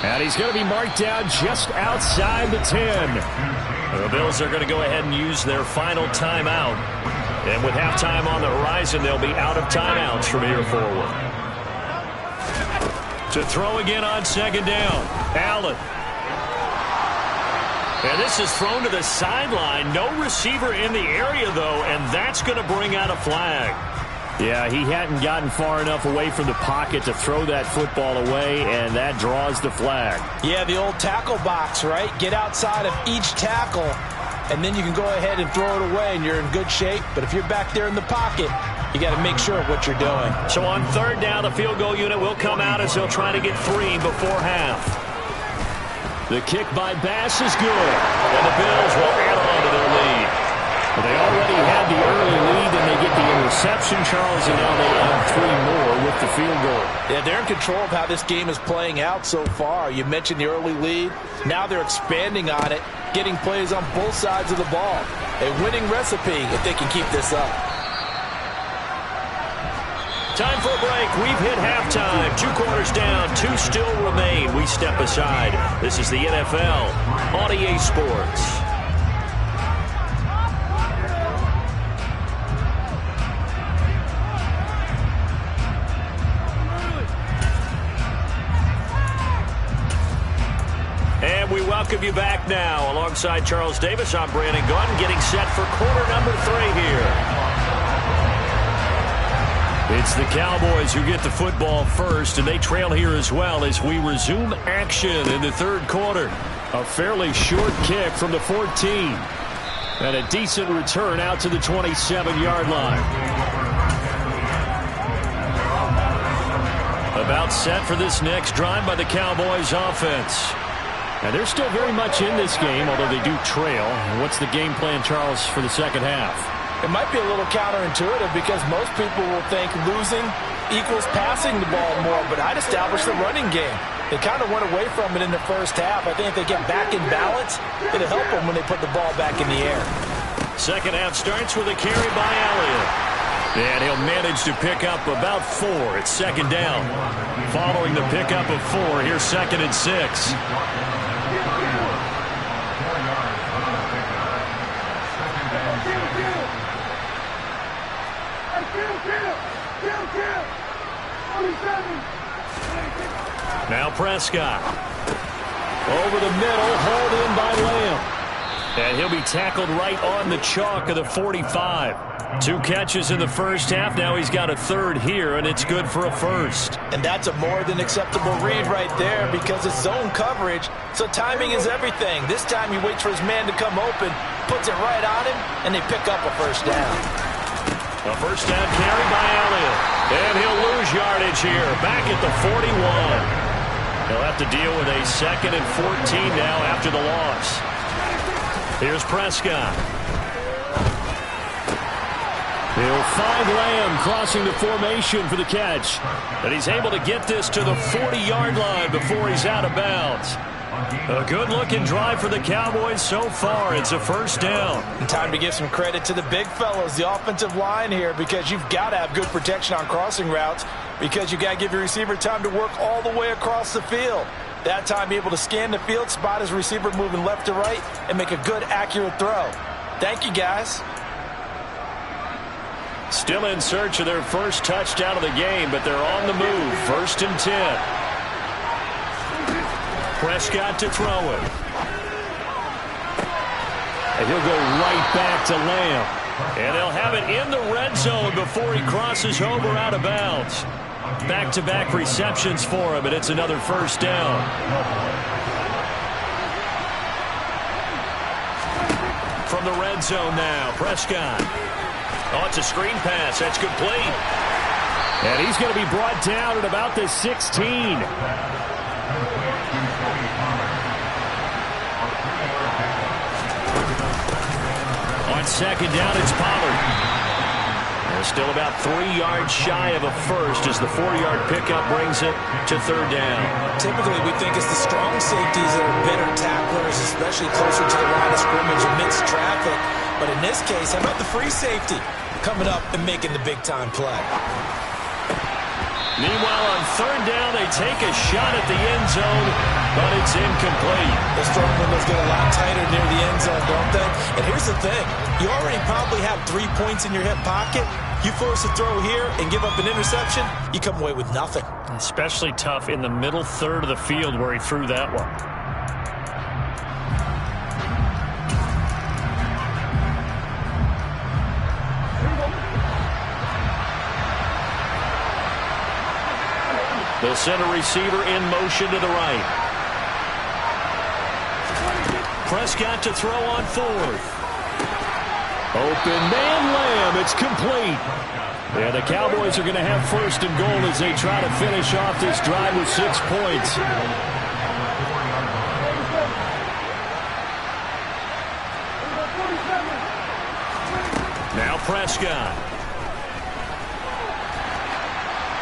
[SPEAKER 2] And he's going to be marked down just outside the 10.
[SPEAKER 1] The Bills are going to go ahead and use their final timeout. And with halftime on the horizon, they'll be out of timeouts from here forward. To throw again on 2nd down. Allen. And this is thrown to the sideline. No receiver in the area, though, and that's going to bring out a flag.
[SPEAKER 2] Yeah, he hadn't gotten far enough away from the pocket to throw that football away, and that draws the flag.
[SPEAKER 3] Yeah, the old tackle box, right? Get outside of each tackle, and then you can go ahead and throw it away, and you're in good shape. But if you're back there in the pocket, you got to make sure of what you're doing.
[SPEAKER 1] So on 3rd down, the field goal unit will come out as they'll try to get 3 before half.
[SPEAKER 2] The kick by Bass is good.
[SPEAKER 1] And the Bills will add on to their lead.
[SPEAKER 2] They already had the early lead, and they get the interception, Charles, and now they add 3 more with the field goal.
[SPEAKER 3] Yeah, they're in control of how this game is playing out so far. You mentioned the early lead. Now they're expanding on it, getting plays on both sides of the ball. A winning recipe if they can keep this up.
[SPEAKER 1] Time for a break. We've hit halftime. 2 quarters down. 2 still remain. We step aside. This is the NFL on EA Sports. And we welcome you back now. Alongside Charles Davis, I'm Brandon Gunn, getting set for quarter number 3 here. It's the Cowboys who get the football first, and they trail here as well as we resume action in the third quarter. A fairly short kick from the 14. And a decent return out to the 27-yard line. About set for this next drive by the Cowboys offense. And they're still very much in this game, although they do trail. What's the game plan, Charles, for the second half?
[SPEAKER 3] It might be a little counterintuitive because most people will think losing equals passing the ball more, but I'd establish the running game. They kind of went away from it in the first half. I think if they get back in balance, it'll help them when they put the ball back in the air.
[SPEAKER 1] Second half starts with a carry by Elliott. And he'll manage to pick up about 4 at second down. Following the pickup of 4, here's 2nd and 6. Now Prescott. Over the middle, hauled in by Lamb. And he'll be tackled right on the chalk of the 45. 2 catches in the first half. Now he's got a 3rd here, and it's good for a 1st.
[SPEAKER 3] And that's a more than acceptable read right there because it's zone coverage, so timing is everything. This time he waits for his man to come open, puts it right on him, and they pick up a 1st down.
[SPEAKER 1] A 1st down carry by Elliott. And he'll lose yardage here, back at the 41. He'll have to deal with a 2nd and 14 now after the loss. Here's Prescott. He'll find Lamb crossing the formation for the catch. And he's able to get this to the 40-yard line before he's out of bounds. A good-looking drive for the Cowboys so far. It's a 1st down.
[SPEAKER 3] And time to give some credit to the big fellas, the offensive line here, because you've got to have good protection on crossing routes because you've got to give your receiver time to work all the way across the field. That time, be able to scan the field, spot his receiver moving left to right, and make a good, accurate throw. Thank you, guys.
[SPEAKER 1] Still in search of their first touchdown of the game, but they're on the move. 1st and 10. Prescott to throw it. And he'll go right back to Lamb. And they'll have it in the red zone before he crosses over out of bounds. Back-to-back receptions for him, and it's another 1st down. From the red zone now, Prescott. Oh, it's a screen pass. That's complete.
[SPEAKER 2] And he's going to be brought down at about the 16.
[SPEAKER 1] On 2nd down, it's Pollard. They're still about 3 yards shy of a 1st as the 4-yard pickup brings it to 3rd down.
[SPEAKER 3] Typically, we think it's the strong safeties that are better tacklers, especially closer to the line of scrimmage amidst traffic. But in this case, how about the free safety coming up and making the big-time play?
[SPEAKER 1] Meanwhile, on 3rd down, they take a shot at the end zone, but it's incomplete.
[SPEAKER 3] Those throwing windows get a lot tighter near the end zone, don't they? And here's the thing. You already probably have 3 points in your hip pocket. You force a throw here and give up an interception, you come away with nothing.
[SPEAKER 1] Especially tough in the middle 3rd of the field where he threw that one. They'll send a receiver in motion to the right. Prescott to throw on 4th. Open man Lamb. It's complete. Yeah, the Cowboys are going to have 1st and goal as they try to finish off this drive with 6 points. Now Prescott.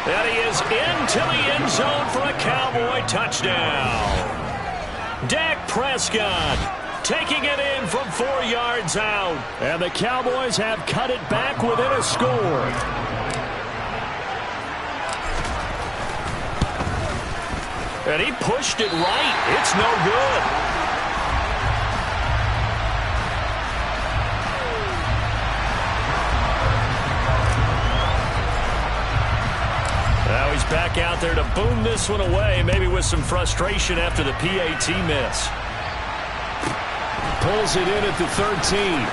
[SPEAKER 1] And he is into the end zone for a Cowboy touchdown. Dak Prescott taking it in from 4 yards out.
[SPEAKER 2] And the Cowboys have cut it back within a score.
[SPEAKER 1] And he pushed it right. It's no good. Now he's back out there to boom this one away, maybe with some frustration after the PAT miss.
[SPEAKER 2] Pulls it in at the 13.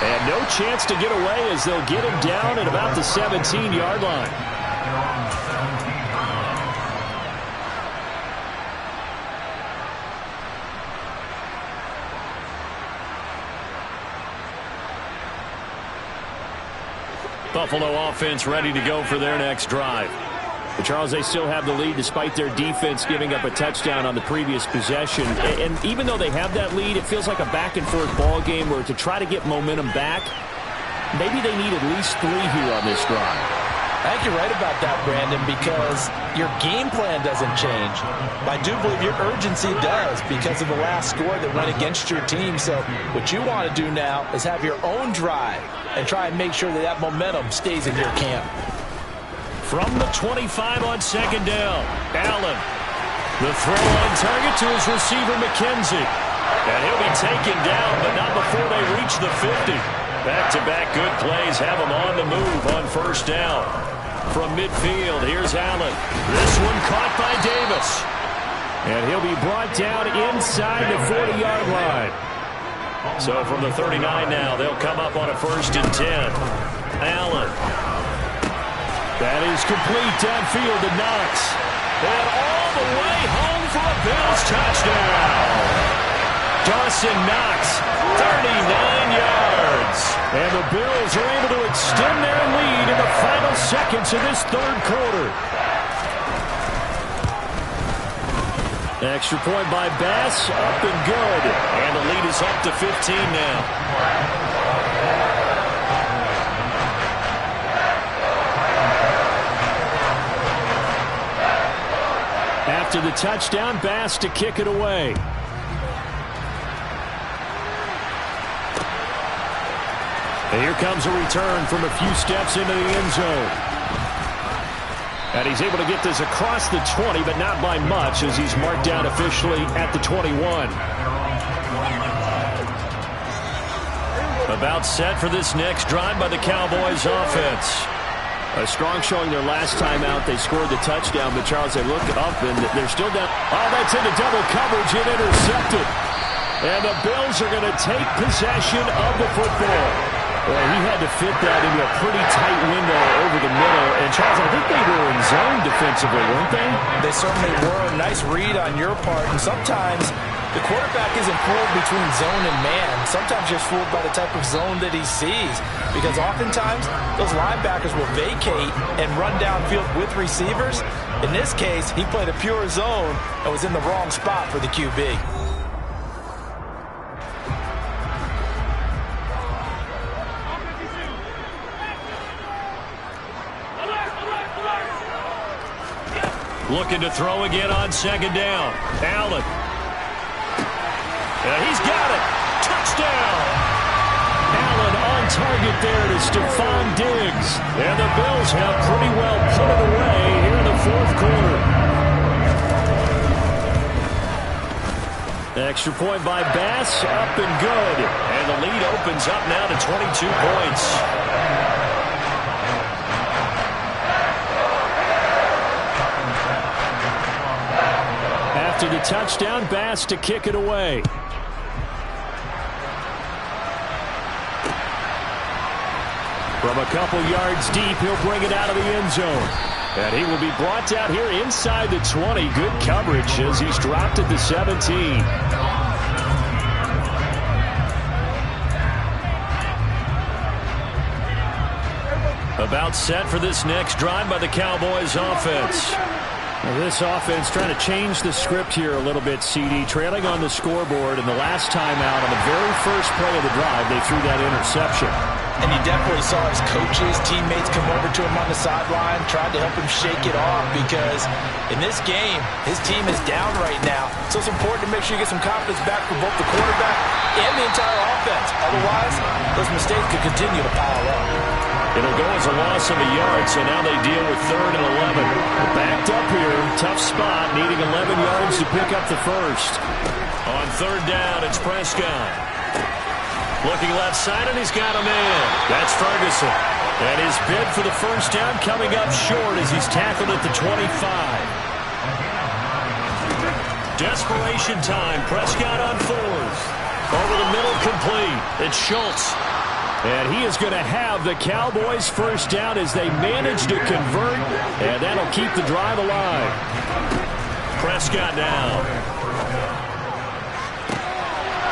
[SPEAKER 2] And no chance to get away as they'll get him down at about the 17-yard line. Buffalo offense ready to go for their next drive. But Charles, they still have the lead despite their defense giving up a touchdown on the previous possession. And even though they have that lead, it feels like a back-and-forth ball game where to try to get momentum back, maybe they need at least 3 here on this drive.
[SPEAKER 3] I think you're right about that, Brandon, because your game plan doesn't change. But I do believe your urgency does because of the last score that went against your team. So what you want to do now is have your own drive and try and make sure that that momentum stays in your camp.
[SPEAKER 2] From the 25 on second down, Allen. The throw on target to his receiver, McKenzie. And he'll be taken down, but not before they reach the 50. Back-to-back good plays have him on the move on first down. From midfield, here's Allen. This one caught by Davis. And he'll be brought down inside the 40-yard line. So from the 39 now, they'll come up on a 1st and 10. Allen. That is complete downfield to Knox. And all the way home for a Bills touchdown. Dawson Knox, 39 yards. And the Bills are able to extend their lead in the final seconds of this 3rd quarter. Extra point by Bass, up and good. And the lead is up to 15 now. After the touchdown, Bass to kick it away. And here comes a return from a few steps into the end zone. And he's able to get this across the 20, but not by much as he's marked down officially at the 21. About set for this next drive by the Cowboys offense. A strong showing their last time out. They scored the touchdown, but Charles, they look up and they're still down. Oh, that's into double coverage and intercepted. And the Bills are going to take possession of the football. Well, he had to fit that into a pretty tight window over the middle. And, Charles, I think they were in zone defensively, weren't they?
[SPEAKER 3] They certainly were. A nice read on your part. And sometimes the quarterback isn't fooled between zone and man. Sometimes you're fooled by the type of zone that he sees. Because oftentimes those linebackers will vacate and run downfield with receivers. In this case, he played a pure zone and was in the wrong spot for the QB.
[SPEAKER 2] Looking to throw again on second down. Allen. And he's got it. Touchdown. Allen on target there to Stephon Diggs. And the Bills have pretty well put it away here in the 4th quarter. Extra point by Bass. Up and good. And the lead opens up now to 22 points. After the touchdown, Bass to kick it away. From a couple yards deep, he'll bring it out of the end zone. And he will be brought down here inside the 20. Good coverage as he's dropped at the 17. About set for this next drive by the Cowboys offense. Now this offense trying to change the script here a little bit, CD. Trailing on the scoreboard, and the last time out on the very first play of the drive, they threw that interception.
[SPEAKER 3] And you definitely saw his coaches, teammates come over to him on the sideline, tried to help him shake it off because in this game, his team is down right now. So it's important to make sure you get some confidence back for both the quarterback and the entire offense. Otherwise, those mistakes could continue to pile up.
[SPEAKER 2] It'll go as a loss of a yard, so now they deal with 3rd and 11. Backed up here, tough spot, needing 11 yards to pick up the first. On 3rd down, it's Prescott. Looking left side, and he's got a man. That's Ferguson. And his bid for the first down coming up short as he's tackled at the 25. Desperation time. Prescott on 4th. Over the middle, complete. It's Schultz. And he is going to have the Cowboys first down as they manage to convert, and that'll keep the drive alive.
[SPEAKER 1] Prescott down.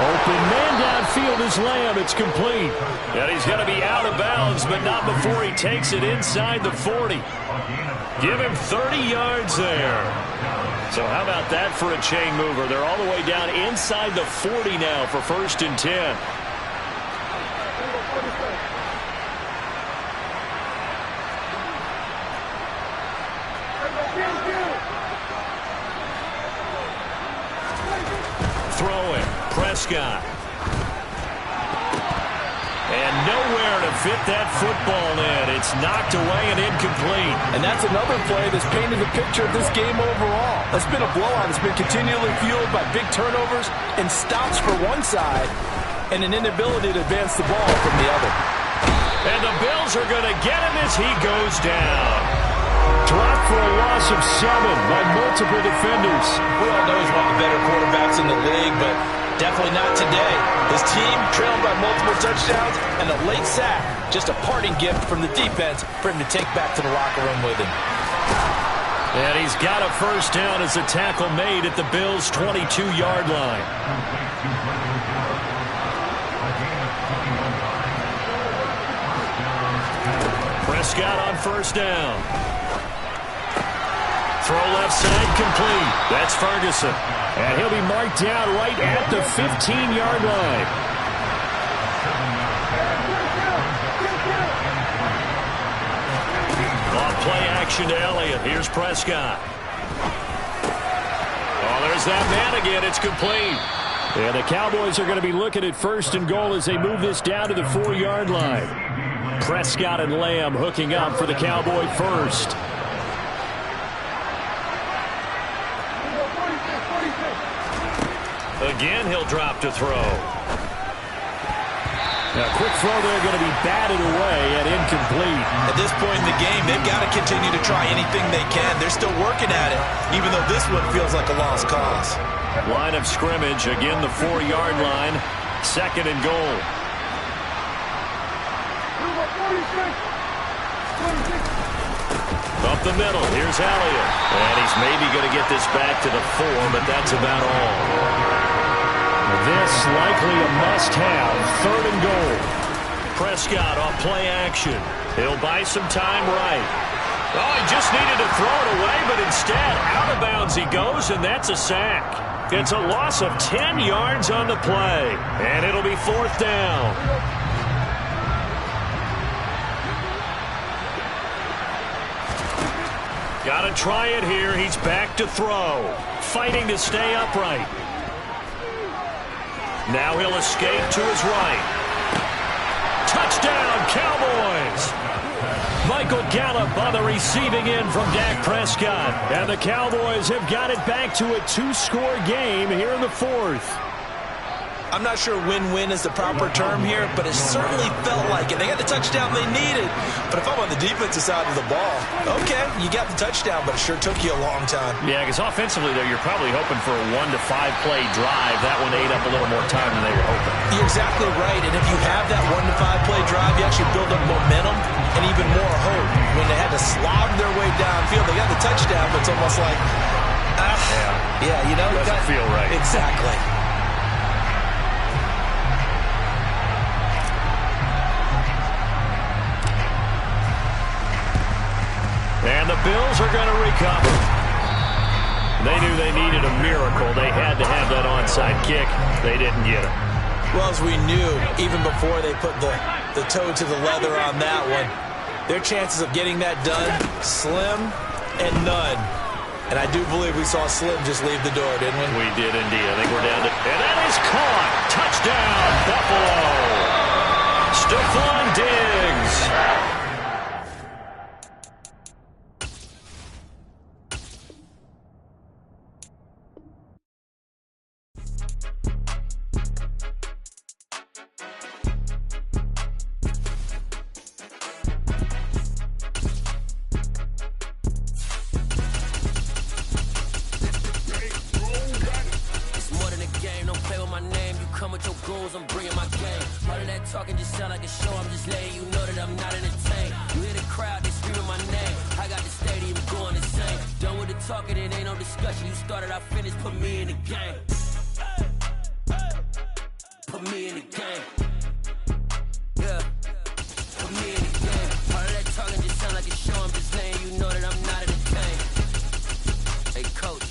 [SPEAKER 2] Open man downfield is Lamb. It's complete.
[SPEAKER 1] And he's going to be out of bounds, but not before he takes it inside the 40. Give him 30 yards there. So how about that for a chain mover? They're all the way down inside the 40 now for 1st and 10. Throwing, Prescott. And nowhere to fit that football in. It's knocked away and incomplete.
[SPEAKER 3] And that's another play that's painted the picture of this game overall. It's been a blowout. It's been continually fueled by big turnovers and stops for one side and an inability to advance the ball from the other.
[SPEAKER 1] And the Bills are going to get him as he goes down.
[SPEAKER 2] Dropped for a loss of 7 by multiple defenders.
[SPEAKER 3] We all know he's one of the better quarterbacks in the league, but definitely not today. His team trailed by multiple touchdowns, and a late sack, just a parting gift from the defense for him to take back to the locker room with him.
[SPEAKER 1] And he's got a first down as a tackle made at the Bills' 22-yard line. Prescott on first down. Throw left side complete. That's Ferguson.
[SPEAKER 2] And he'll be marked down right at the 15-yard line.
[SPEAKER 1] Off play action to Elliott. Here's Prescott. Oh, there's that man again. It's complete.
[SPEAKER 2] And the Cowboys are going to be looking at 1st and goal as they move this down to the 4-yard line. Prescott and Lamb hooking up for the Cowboy first.
[SPEAKER 1] Again, he'll drop to throw.
[SPEAKER 2] A quick throw there going to be batted away and incomplete.
[SPEAKER 3] At this point in the game, they've got to continue to try anything they can. They're still working at it, even though this one feels like a lost cause.
[SPEAKER 1] Line of scrimmage, again the 4-yard line. 2nd and goal. Up the middle, here's Elliott. And he's maybe going to get this back to the 4, but that's about all.
[SPEAKER 2] This likely a must-have. 3rd and goal.
[SPEAKER 1] Prescott off play action. He'll buy some time right. Oh, he just needed to throw it away, but instead, out of bounds he goes, and that's a sack. It's a loss of 10 yards on the play, and it'll be 4th down. Got to try it here. He's back to throw. Fighting to stay upright. Now he'll escape to his right. Touchdown, Cowboys! Michael Gallup on the receiving end from Dak Prescott.
[SPEAKER 2] And the Cowboys have got it back to a 2-score game here in the 4th.
[SPEAKER 3] I'm not sure win-win is the proper term here, but it certainly felt like it. They got the touchdown they needed. But if I'm on the defensive side of the ball, okay, you got the touchdown, but it sure took you a long time.
[SPEAKER 1] Yeah, because offensively, though, you're probably hoping for a 1 to 5 play drive. That one ate up a little more time than they were hoping.
[SPEAKER 3] You're exactly right, and if you have that 1 to 5 play drive, you actually build up momentum and even more hope. When they had to slog their way downfield, they got the touchdown, but it's almost like, yeah, you know.
[SPEAKER 1] Doesn't feel right.
[SPEAKER 3] Exactly.
[SPEAKER 1] And the Bills are going to recover. They knew they needed a miracle. They had to have that onside kick. They didn't get it.
[SPEAKER 3] Well, as we knew, even before they put the toe to the leather on that one, their chances of getting that done, slim and none. And I do believe we saw Slim just leave the door, didn't we?
[SPEAKER 1] We did indeed. I think we're down to... And that is caught. Touchdown, Buffalo. Stephon Diggs.
[SPEAKER 6] goons, I'm bringing my game. All of that talking just sound like a show, I'm just letting you know that I'm not entertained. You hear the crowd, they screaming my name. I got the stadium going insane. Done with the talking, it ain't no discussion. You started, I finished, put me in the game. Put me in the game. Yeah. Put me in the game. All of that talking just sound like a show, I'm just letting you know that I'm not entertained. Hey, coach,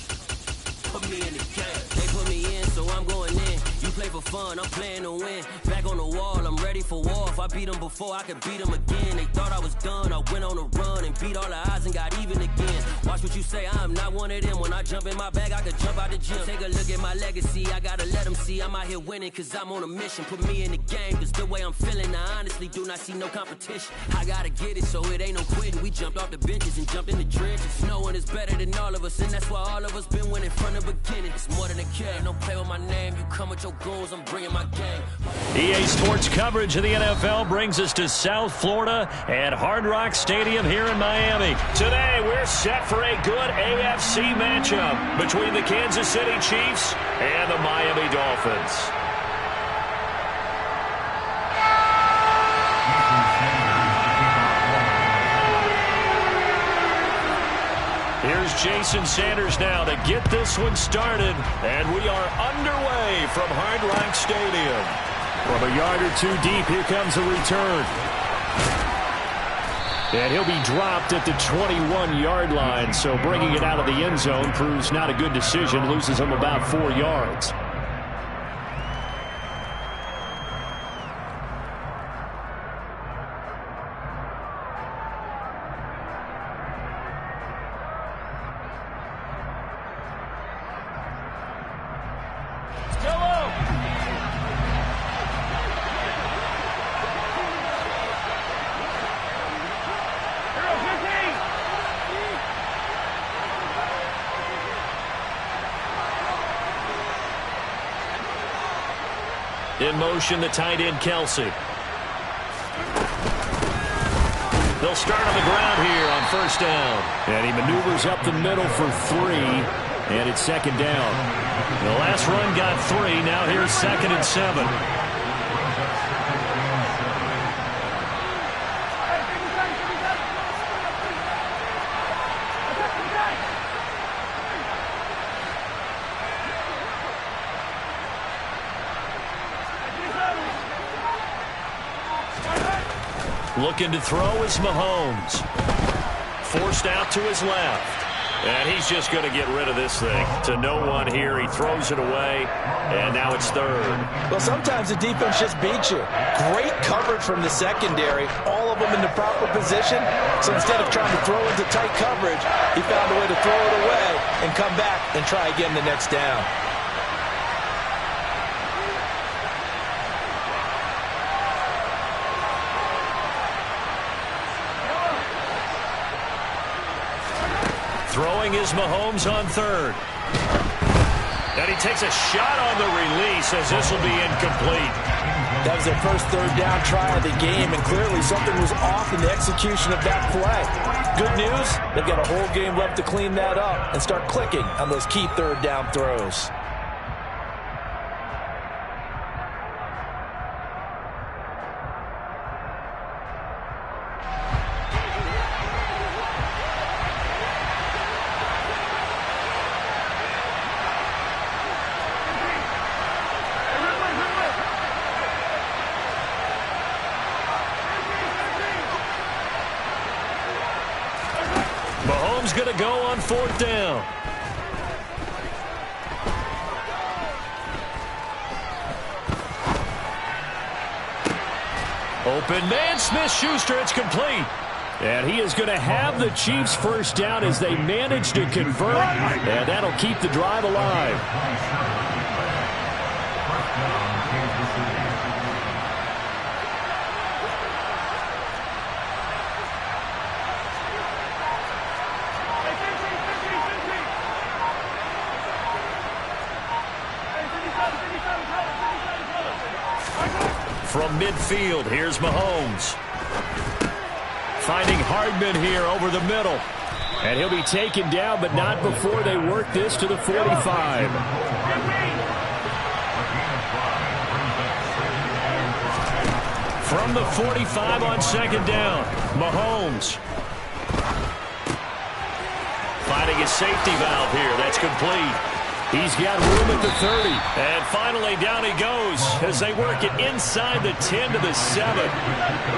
[SPEAKER 6] put me in the game. They put me in, so I'm going in. You play for fun, I'm playing to win. Back on the wall, I'm ready for war. If I beat them before, I could beat them again. They thought I was done, I went on a run and beat all the odds and got even again. Watch what you say, I'm not one of them. When I jump in my bag, I could jump out the gym. Take a look at my legacy, I gotta let them see I'm out here winning, cause I'm on a mission. Put me in the game, cause the way I'm feeling, I honestly do not see no competition. I gotta get it, so it ain't no quitting. We jumped off the benches and jumped in the trenches. No one is better than all of us, and that's why all of us been winning from the beginning. It's more than a care, don't play with my name. You come with your goons, I'm bringing my game.
[SPEAKER 1] EA Sports coverage of the NFL brings us to South Florida and Hard Rock Stadium here in Miami. Today, we're set for a good AFC matchup between the Kansas City Chiefs and the Miami Dolphins. Here's Jason Sanders now to get this one started, and we are underway from Hard Rock Stadium. From a yard or two deep, here comes a return. And he'll be dropped at the 21-yard line, so bringing it out of the end zone proves not a good decision, loses him about 4 yards. In motion, the tight end, Kelce. They'll start on the ground here on first down. And he maneuvers up the middle for 3, and it's second down. The last run got 3. Now here's 2nd and 7. Looking to throw is Mahomes. Forced out to his left. And he's just going to get rid of this thing. To no one here. He throws it away. And now it's 3rd.
[SPEAKER 3] Well, sometimes the defense just beats you. Great coverage from the secondary. All of them in the proper position. So instead of trying to throw into tight coverage, he found a way to throw it away and come back and try again the next down.
[SPEAKER 1] Throwing is Mahomes on 3rd. And he takes a shot on the release as this will be incomplete.
[SPEAKER 3] That was their first 3rd down try of the game, and clearly something was off in the execution of that play. Good news, they've got a whole game left to clean that up and start clicking on those key 3rd down throws.
[SPEAKER 1] Mahomes going to go on 4th down. Open man, Smith-Schuster, it's complete. And he is going to have the Chiefs first down as they manage to convert, and that'll keep the drive alive. From midfield, here's Mahomes. Finding Hardman here over the middle. And he'll be taken down, but not before they work this to the 45. From the 45 on second down, Mahomes. Finding his safety valve here. That's complete. He's got room at the 30. And finally, down he goes as they work it inside the 10 to the 7.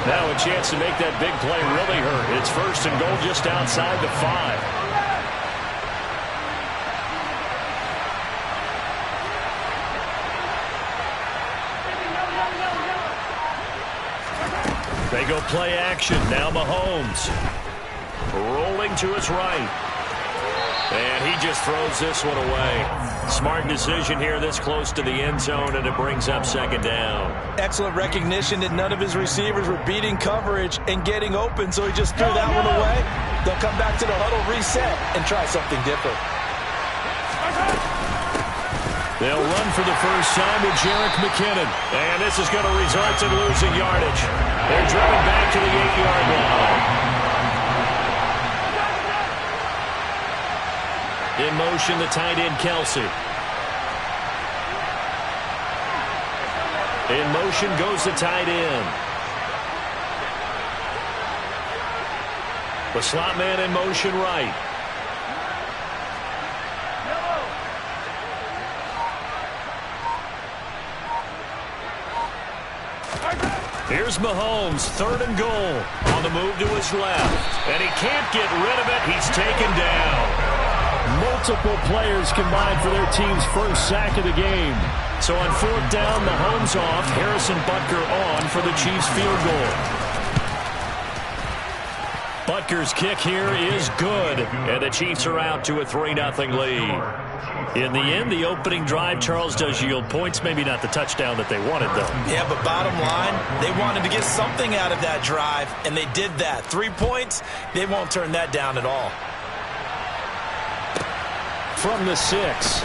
[SPEAKER 1] Now a chance to make that big play really hurt. It's first and goal just outside the 5. They go play action. Now Mahomes. Rolling to his right. And he just throws this one away. Smart decision here this close to the end zone, and it brings up second down.
[SPEAKER 3] Excellent recognition that none of his receivers were beating coverage and getting open, so he just threw that one away. They'll come back to the huddle, reset, and try something different.
[SPEAKER 1] They'll run for the first time with Jerick McKinnon. And this is going to result in losing yardage. They're driven back to the 8-yard line. In motion, the tight end, Kelce. In motion goes the tight end. The slot man in motion right. Here's Mahomes, third and goal. On the move to his left. And he can't get rid of it. He's taken down. Multiple players combined for their team's first sack of the game. So on fourth down, Mahomes off. Harrison Butker on for the Chiefs field goal. Butker's kick here is good. And the Chiefs are out to a 3-0 lead. In the end, the opening drive, Charles, does yield points. Maybe not the touchdown that they wanted, though.
[SPEAKER 3] Yeah, but bottom line, they wanted to get something out of that drive, and they did that. 3 points, they won't turn that down at all.
[SPEAKER 1] From the 6.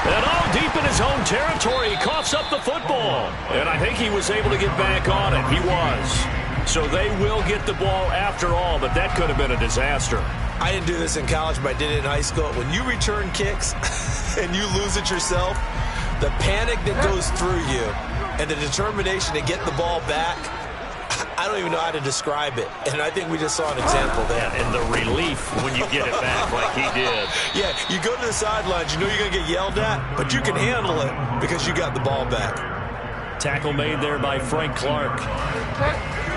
[SPEAKER 1] And all deep in his own territory, he coughs up the football. And I think he was able to get back on it. He was. So they will get the ball after all, but that could have been a disaster.
[SPEAKER 3] I didn't do this in college, but I did it in high school. When you return kicks and you lose it yourself, the panic that goes through you and the determination to get the ball back, I don't even know how to describe it. And I think we just saw an example there.
[SPEAKER 1] And the relief when you get it back like he did.
[SPEAKER 3] Yeah, you go to the sidelines, you know you're going to get yelled at, but you can handle it because you got the ball back.
[SPEAKER 1] Tackle made there by Frank Clark.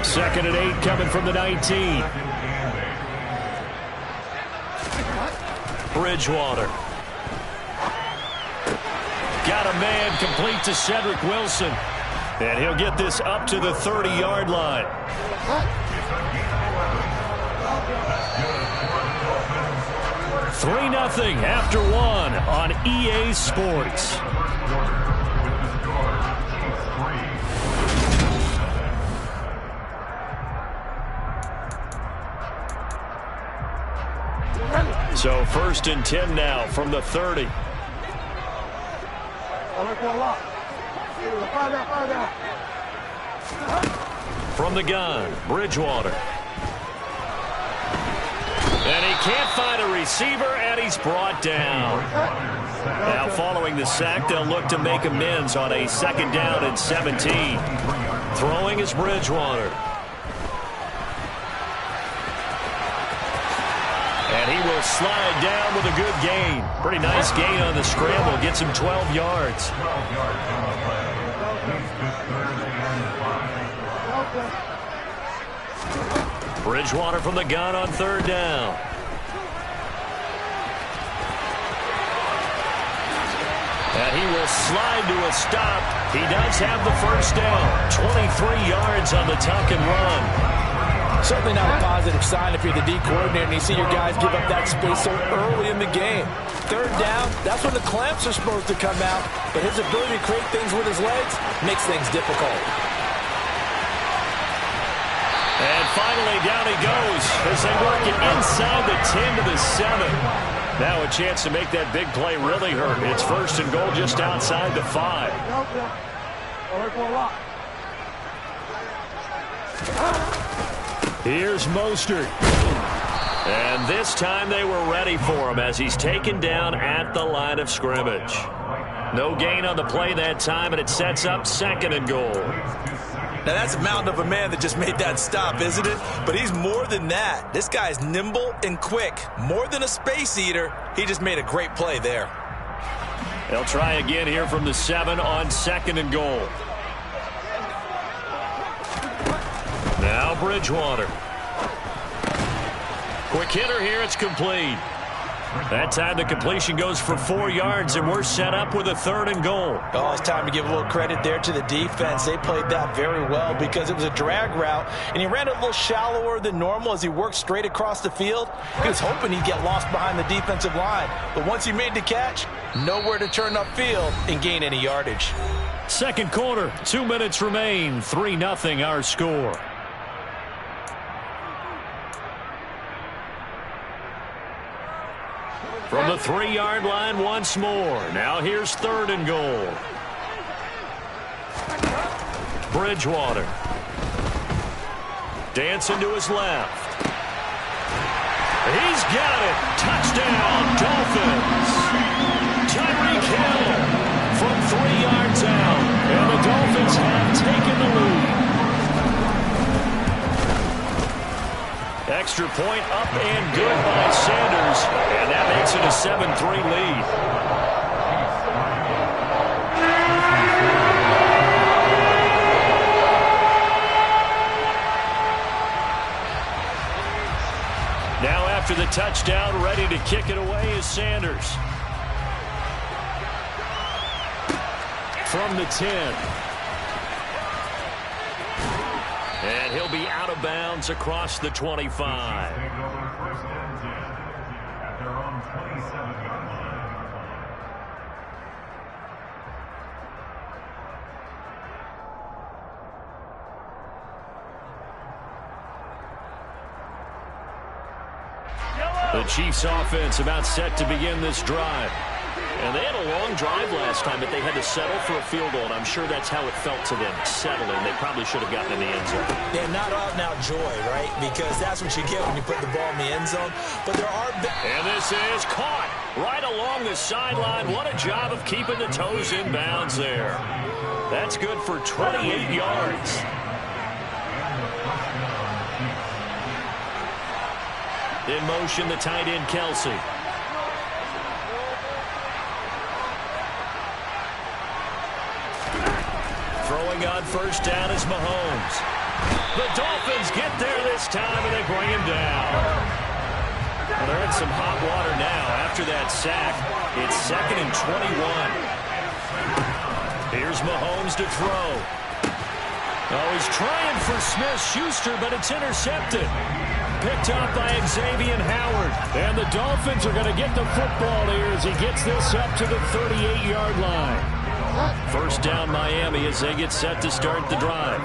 [SPEAKER 1] 2nd and 8 coming from the 19. Bridgewater. Got a man complete to Cedric Wilson. And he'll get this up to the 30-yard line. Three 0 after one on EA Sports. So 1st and 10 now from the 30. From the gun, Bridgewater. And he can't find a receiver, and he's brought down. Now following the sack, they'll look to make amends on a 2nd down and 17. Throwing is Bridgewater. And he will slide down with a good gain. Pretty nice gain on the scramble. Gets him 12 yards. Bridgewater from the gun on 3rd down. And he will slide to a stop. He does have the 1st down. 23 yards on the tuck and run.
[SPEAKER 3] Certainly not a positive sign if you're the D coordinator and you see your guys give up that space so early in the game. 3rd down, that's when the clamps are supposed to come out, but his ability to create things with his legs makes things difficult.
[SPEAKER 1] And finally, down he goes as they work it inside the 10 to the 7. Now a chance to make that big play really hurt. It's 1st and goal just outside the 5. Here's Mostert. And this time they were ready for him as he's taken down at the line of scrimmage. No gain on the play that time, and it sets up 2nd and goal.
[SPEAKER 3] Now, that's a mountain of a man that just made that stop, isn't it? But he's more than that. This guy's nimble and quick. More than a space eater, he just made a great play there.
[SPEAKER 1] They'll try again here from the 7 on 2nd and goal. Now Bridgewater. Quick hitter here. It's complete. That time the completion goes for 4 yards, and we're set up with a 3rd and goal.
[SPEAKER 3] Oh, it's time to give a little credit there to the defense. They played that very well because it was a drag route, and he ran it a little shallower than normal as he worked straight across the field. He was hoping he'd get lost behind the defensive line, but once he made the catch, nowhere to turn upfield and gain any yardage.
[SPEAKER 1] Second quarter, 2 minutes remain, 3-0 our score. From the 3-yard line once more. Now here's 3rd and goal. Bridgewater. Dancing to his left. He's got it. Touchdown, Dolphins. Tyreek Hill from 3 yards out. And the Dolphins have taken the lead. Extra point up and good by Sanders. And that makes it a 7-3 lead. Now after the touchdown, ready to kick it away is Sanders. From the 10. And he'll be out of bounds across the 25. The Chiefs offense about set to begin this drive. And they had a long drive last time, but they had to settle for a field goal, and I'm sure that's how it felt to them, settling. They probably should have gotten in the end zone.
[SPEAKER 3] Yeah, not out and out joy, right? Because that's what you get when you put the ball in the end zone. But there are...
[SPEAKER 1] And this is caught right along the sideline. What a job of keeping the toes in bounds there. That's good for 28 yards. In motion, the tight end, Kelsey. Throwing on first down is Mahomes. The Dolphins get there this time, and they bring him down. Well, they're in some hot water now. After that sack, it's 2nd and 21. Here's Mahomes to throw. Oh, he's trying for Smith-Schuster, but it's intercepted. Picked up by Xavier Howard. And the Dolphins are going to get the football here as he gets this up to the 38-yard line. First down Miami as they get set to start the drive.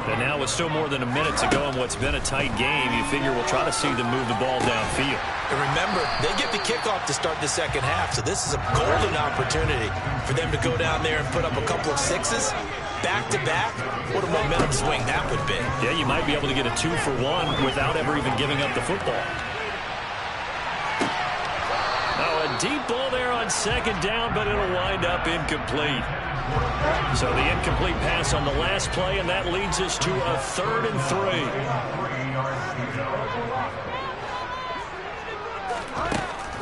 [SPEAKER 1] And now with still more than a minute to go in what's been a tight game, you figure we'll try to see them move the ball downfield.
[SPEAKER 3] And remember, they get the kickoff to start the second half, so this is a golden opportunity for them to go down there and put up a couple of sixes back-to-back. What a momentum swing that would be.
[SPEAKER 1] Yeah, you might be able to get a 2-for-1 without ever even giving up the football. Oh, a deep ball there on second down, but it'll wind up incomplete. So the incomplete pass on the last play, and that leads us to a 3rd and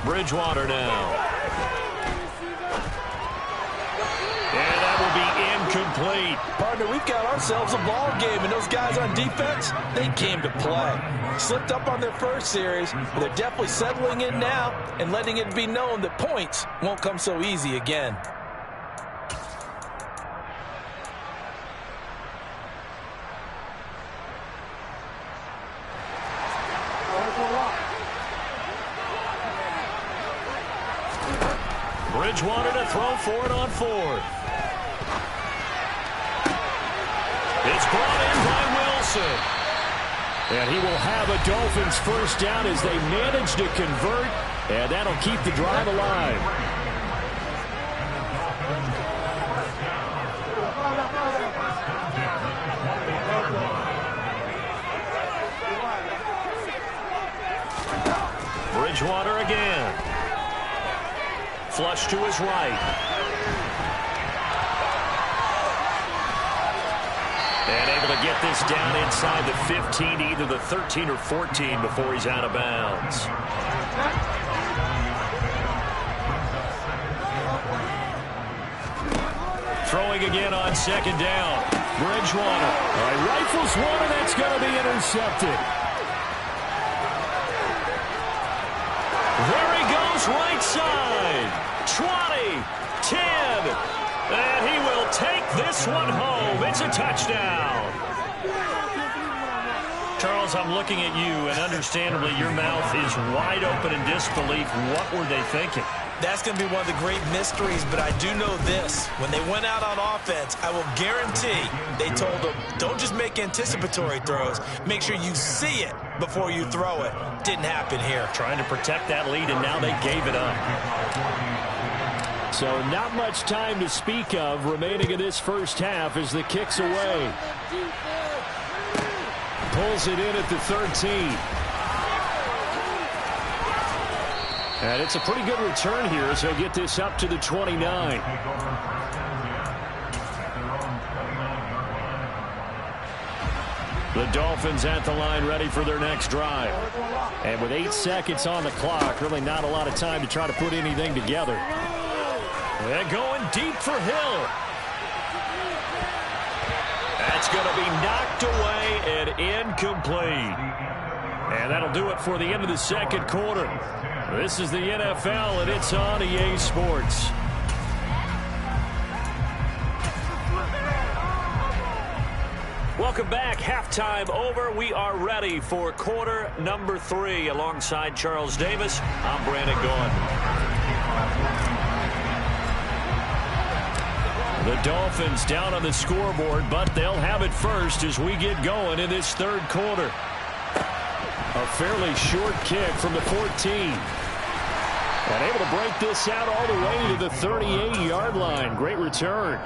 [SPEAKER 1] 3. Bridgewater now. And that will be incomplete.
[SPEAKER 3] Partner, we've got ourselves a ball game, and those guys on defense, they came to play. Slipped up on their first series, but they're definitely settling in now and letting it be known that points won't come so easy again.
[SPEAKER 1] Bridgewater to throw for it on 4th. It's brought in by Wilson. And he will have a Dolphins first down as they manage to convert, and that'll keep the drive alive. Bridgewater again. Flush to his right. And able to get this down inside the 15 to either the 13 or 14 before he's out of bounds. Throwing again on second down. Bridgewater. All right, rifles one, and that's going to be intercepted. There he goes, right side. 20, 10, and he will take this one home. It's a touchdown. Charles, I'm looking at you, and understandably your mouth is wide open in disbelief. What were they thinking?
[SPEAKER 3] That's going to be one of the great mysteries, but I do know this. When they went out on offense, I will guarantee they told them, don't just make anticipatory throws. Make sure you see it before you throw it. Didn't happen here.
[SPEAKER 1] Trying to protect that lead, and now they gave it up.
[SPEAKER 2] So not much time to speak of remaining in this first half as the kick's away. Pulls it in at the 13. And it's a pretty good return here as he'll get this up to the 29. The Dolphins at the line ready for their next drive. And with 8 seconds on the clock, really not a lot of time to try to put anything together.
[SPEAKER 1] They're going deep for Hill. That's going to be knocked away and incomplete. And that'll do it for the end of the second quarter. This is the NFL, and it's on EA Sports. Welcome back. Halftime over. We are ready for quarter number 3. Alongside Charles Davis, I'm Brandon Gaudin. The Dolphins down on the scoreboard, but they'll have it first as we get going in this third quarter. A fairly short kick from the 14. And able to break this out all the way to the 38-yard line. Great return.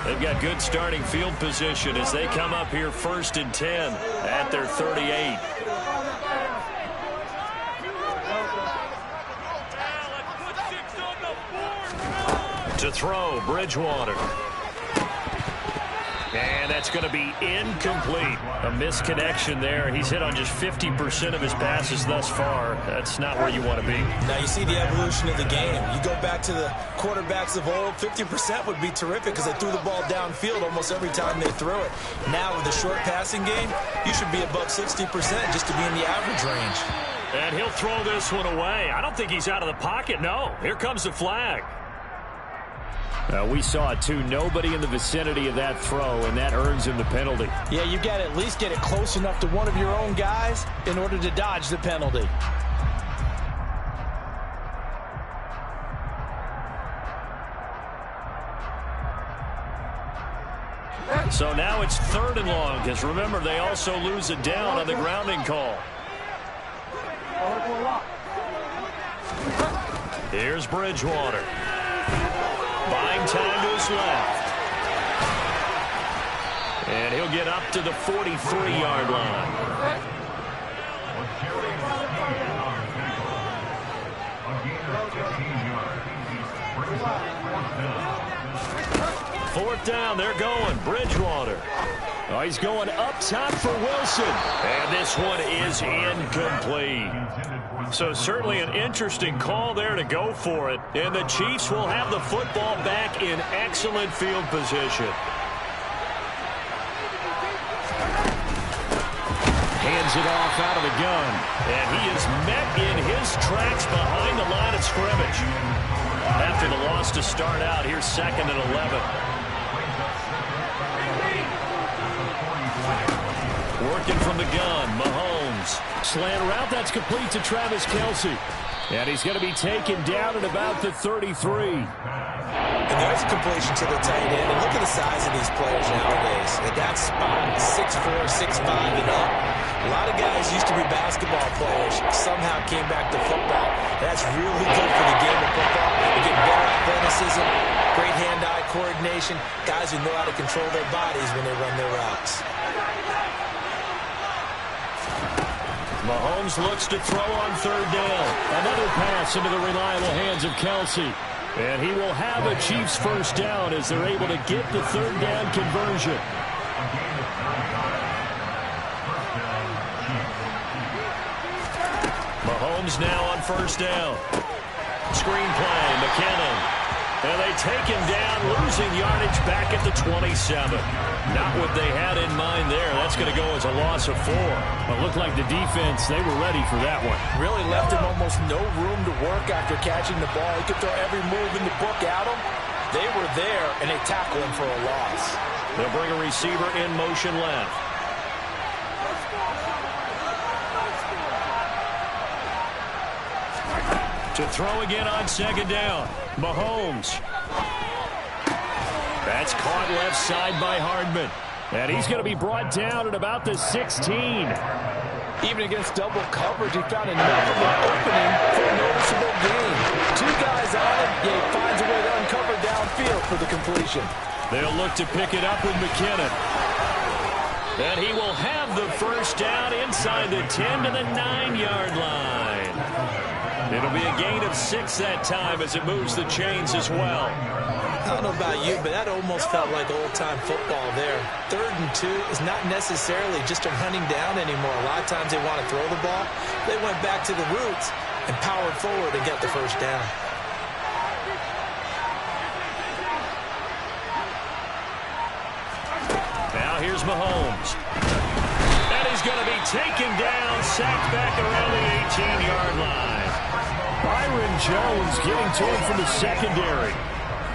[SPEAKER 1] They've got good starting field position as they come up here 1st and 10 at their 38. To throw, Bridgewater. And that's going to be incomplete. A misconnection there. He's hit on just 50% of his passes thus far. That's not where you want to be.
[SPEAKER 3] Now you see the evolution of the game. You go back to the quarterbacks of old, 50% would be terrific because they threw the ball downfield almost every time they threw it. Now with the short passing game, you should be above 60% just to be in the average range.
[SPEAKER 1] And he'll throw this one away. I don't think he's out of the pocket. No, here comes the flag.
[SPEAKER 2] We saw it too. Nobody in the vicinity of that throw, and that earns him the penalty.
[SPEAKER 3] Yeah, you got to at least get it close enough to one of your own guys in order to dodge the penalty.
[SPEAKER 1] So now it's 3rd and long, because remember, they also lose it down on the grounding call. Here's Bridgewater. Buying time to his left. And he'll get up to the 43-yard line. Fourth down, they're going. Bridgewater.
[SPEAKER 2] Oh, he's going up top for Wilson.
[SPEAKER 1] And this one is incomplete. So certainly an interesting call there to go for it. And the Chiefs will have the football back in excellent field position.
[SPEAKER 2] Hands it off out of the gun.
[SPEAKER 1] And he is met in his tracks behind the line of scrimmage. After the loss to start out, here's 2nd and 11. Working from the gun, Mahomes.
[SPEAKER 2] Slant route, that's complete to Travis Kelce. And he's going to be taken down at about the 33.
[SPEAKER 3] And there's a completion to the tight end. And look at the size of these players nowadays. At that spot, 6'4", 6'5", and up. A lot of guys used to be basketball players, somehow came back to football. That's really good for the game of football. You get better athleticism, great hand-eye coordination, guys who know how to control their bodies when they run their routes.
[SPEAKER 2] Mahomes looks to throw on 3rd down. Another pass into the reliable hands of Kelce. And he will have a Chiefs first down as they're able to get the third down conversion. Mahomes now on first down. Screen play, McKinnon. And they take him down, losing yardage back at the 27. Not what they had in mind there. That's going to go as a loss of 4. It looked like the defense, they were ready for that one.
[SPEAKER 3] Really left him almost no room to work after catching the ball. He could throw every move in the book at him. They were there, and they tackled him for a loss.
[SPEAKER 1] They'll bring a receiver in motion left. To throw again on second down. Mahomes. That's caught left side by Hardman.
[SPEAKER 2] And he's going to be brought down at about the 16.
[SPEAKER 3] Even against double coverage, he found enough of an opening for a noticeable gain. 2 guys on it, he finds a way to uncover downfield for the completion.
[SPEAKER 1] They'll look to pick it up with McKinnon. And he will have the first down inside the 10 to the 9-yard line. It'll be a gain of 6 that time as it moves the chains as well.
[SPEAKER 3] I don't know about you, but that almost felt like old-time football there. 3rd and 2 is not necessarily just a running down anymore. A lot of times they want to throw the ball. They went back to the roots and powered forward and got the first down.
[SPEAKER 1] Now here's Mahomes. And he's going to be taken down, sacked back around the 18-yard line.
[SPEAKER 2] Byron Jones getting to him from the secondary.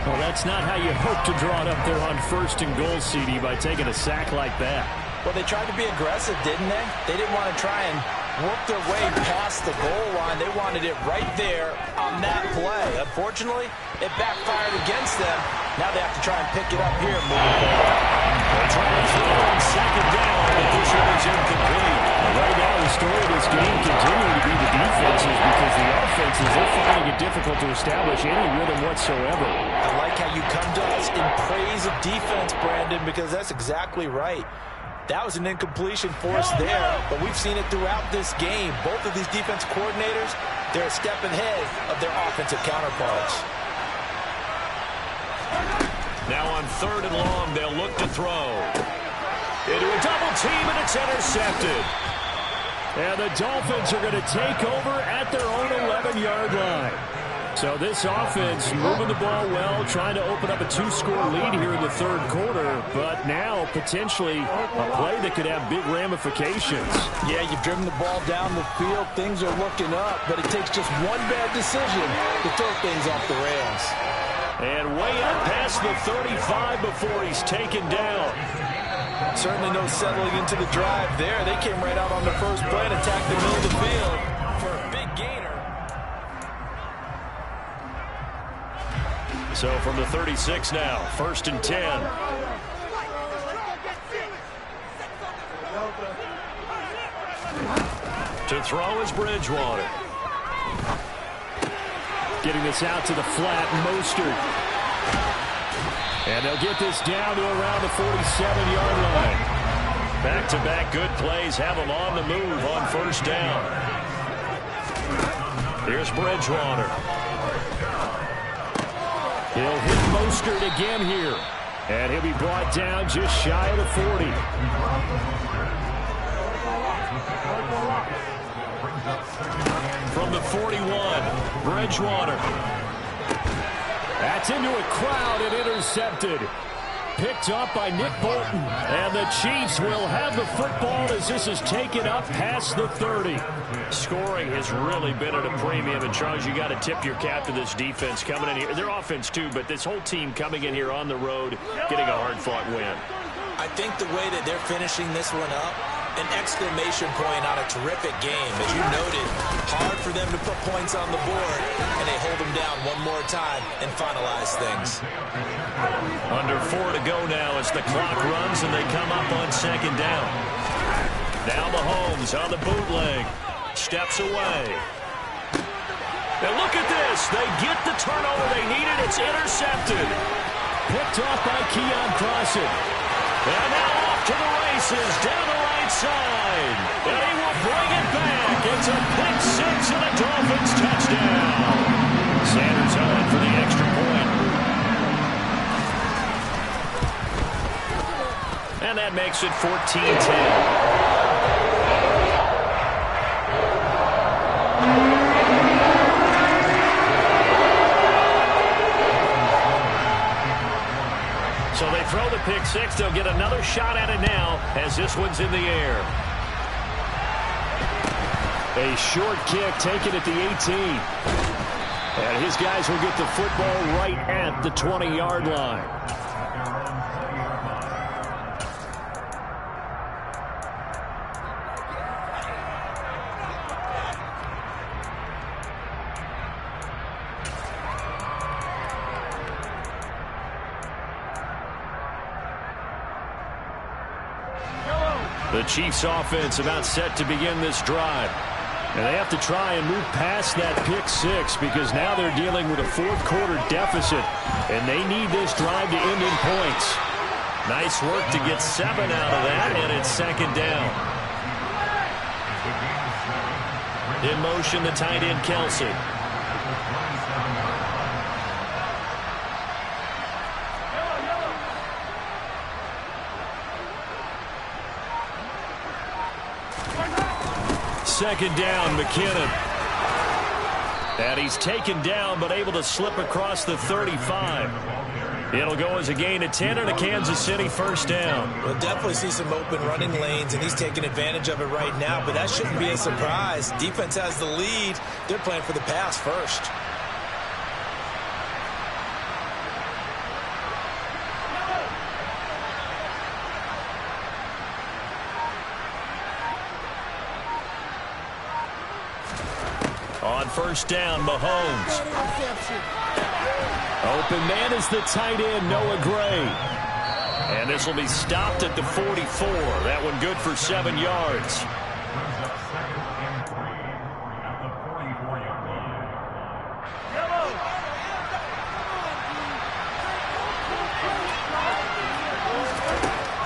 [SPEAKER 2] Well, that's not how you hope to draw it up there on 1st and goal, CD, by taking a sack like that.
[SPEAKER 3] Well, they tried to be aggressive, didn't they? They didn't want to try and work their way past the goal line. They wanted it right there on that play. Unfortunately, it backfired against them. Now they have to try and pick it up here moving forward.
[SPEAKER 1] They're trying to throw on second down, but this one is incomplete.
[SPEAKER 2] Right now, the story of this game continuing to be the defenses, because the offenses, they're finding it difficult to establish any rhythm whatsoever.
[SPEAKER 3] I like how you come to us in praise of defense, Brandon, because that's exactly right. That was an incompletion for us there, but we've seen it throughout this game. Both of these defense coordinators, they're a step ahead of their offensive counterparts.
[SPEAKER 1] Now on 3rd and long, they'll look to throw. Into a double team, and it's intercepted.
[SPEAKER 2] And the Dolphins are going to take over at their own 11-yard line. So this offense moving the ball well, trying to open up a 2-score lead here in the 3rd quarter, but now potentially a play that could have big ramifications.
[SPEAKER 3] Yeah, you've driven the ball down the field. Things are looking up, but it takes just one bad decision to throw things off the rails.
[SPEAKER 1] And way up past the 35 before he's taken down.
[SPEAKER 3] Certainly no settling into the drive there. They came right out on the first play and attacked the middle of the field for a big gainer.
[SPEAKER 1] So from the 36 now, 1st and 10. To throw is Bridgewater.
[SPEAKER 2] Getting this out to the flat, Mostert. And they'll get this down to around the 47-yard line.
[SPEAKER 1] Back-to-back good plays have them on the move on first down. Here's Bridgewater.
[SPEAKER 2] He'll hit Mostert again here. And he'll be brought down just shy of the 40.
[SPEAKER 1] From the 41, Bridgewater.
[SPEAKER 2] That's into a crowd and intercepted. Picked up by Nick Bolton. And the Chiefs will have the football as this is taken up past the 30.
[SPEAKER 1] Scoring has really been at a premium. And, Charles, you got to tip your cap to this defense coming in here. Their offense, too, but this whole team coming in here on the road, getting a hard-fought win.
[SPEAKER 3] I think the way that they're finishing this one up, an exclamation point on a terrific game. As you noted, hard for them to put points on the board, and they hold them down one more time and finalize things.
[SPEAKER 1] Under 4 to go now as the clock runs and they come up on second down. Now Mahomes on the bootleg. Steps away. Now look at this. They get the turnover they needed. It's intercepted.
[SPEAKER 2] Picked off by Keon Crossen.
[SPEAKER 1] And now off to the races down the right side. And he will bring it back. It's a pick six and a Dolphins touchdown. Sanders on for the extra point. And that makes it 14-10. So they throw the pick six. They'll get another shot at it now as this one's in the air.
[SPEAKER 2] A short kick taken at the 18. And his guys will get the football right at the 20-yard line.
[SPEAKER 1] The Chiefs offense about set to begin this drive.
[SPEAKER 2] And they have to try and move past that pick six because now they're dealing with a fourth-quarter deficit, and they need this drive to end in points.
[SPEAKER 1] Nice work to get 7 out of that, and it's second down. In motion, the tight end, Kelce. Second down, McKinnon. And he's taken down but able to slip across the 35. It'll go as a gain of 10 and a Kansas City first down.
[SPEAKER 3] We'll definitely see some open running lanes, and he's taking advantage of it right now, but that shouldn't be a surprise. Defense has the lead. They're playing for the pass first.
[SPEAKER 1] On first down, Mahomes.
[SPEAKER 2] Open man is the tight end, Noah Gray.
[SPEAKER 1] And this will be stopped at the 44. That one good for 7 yards.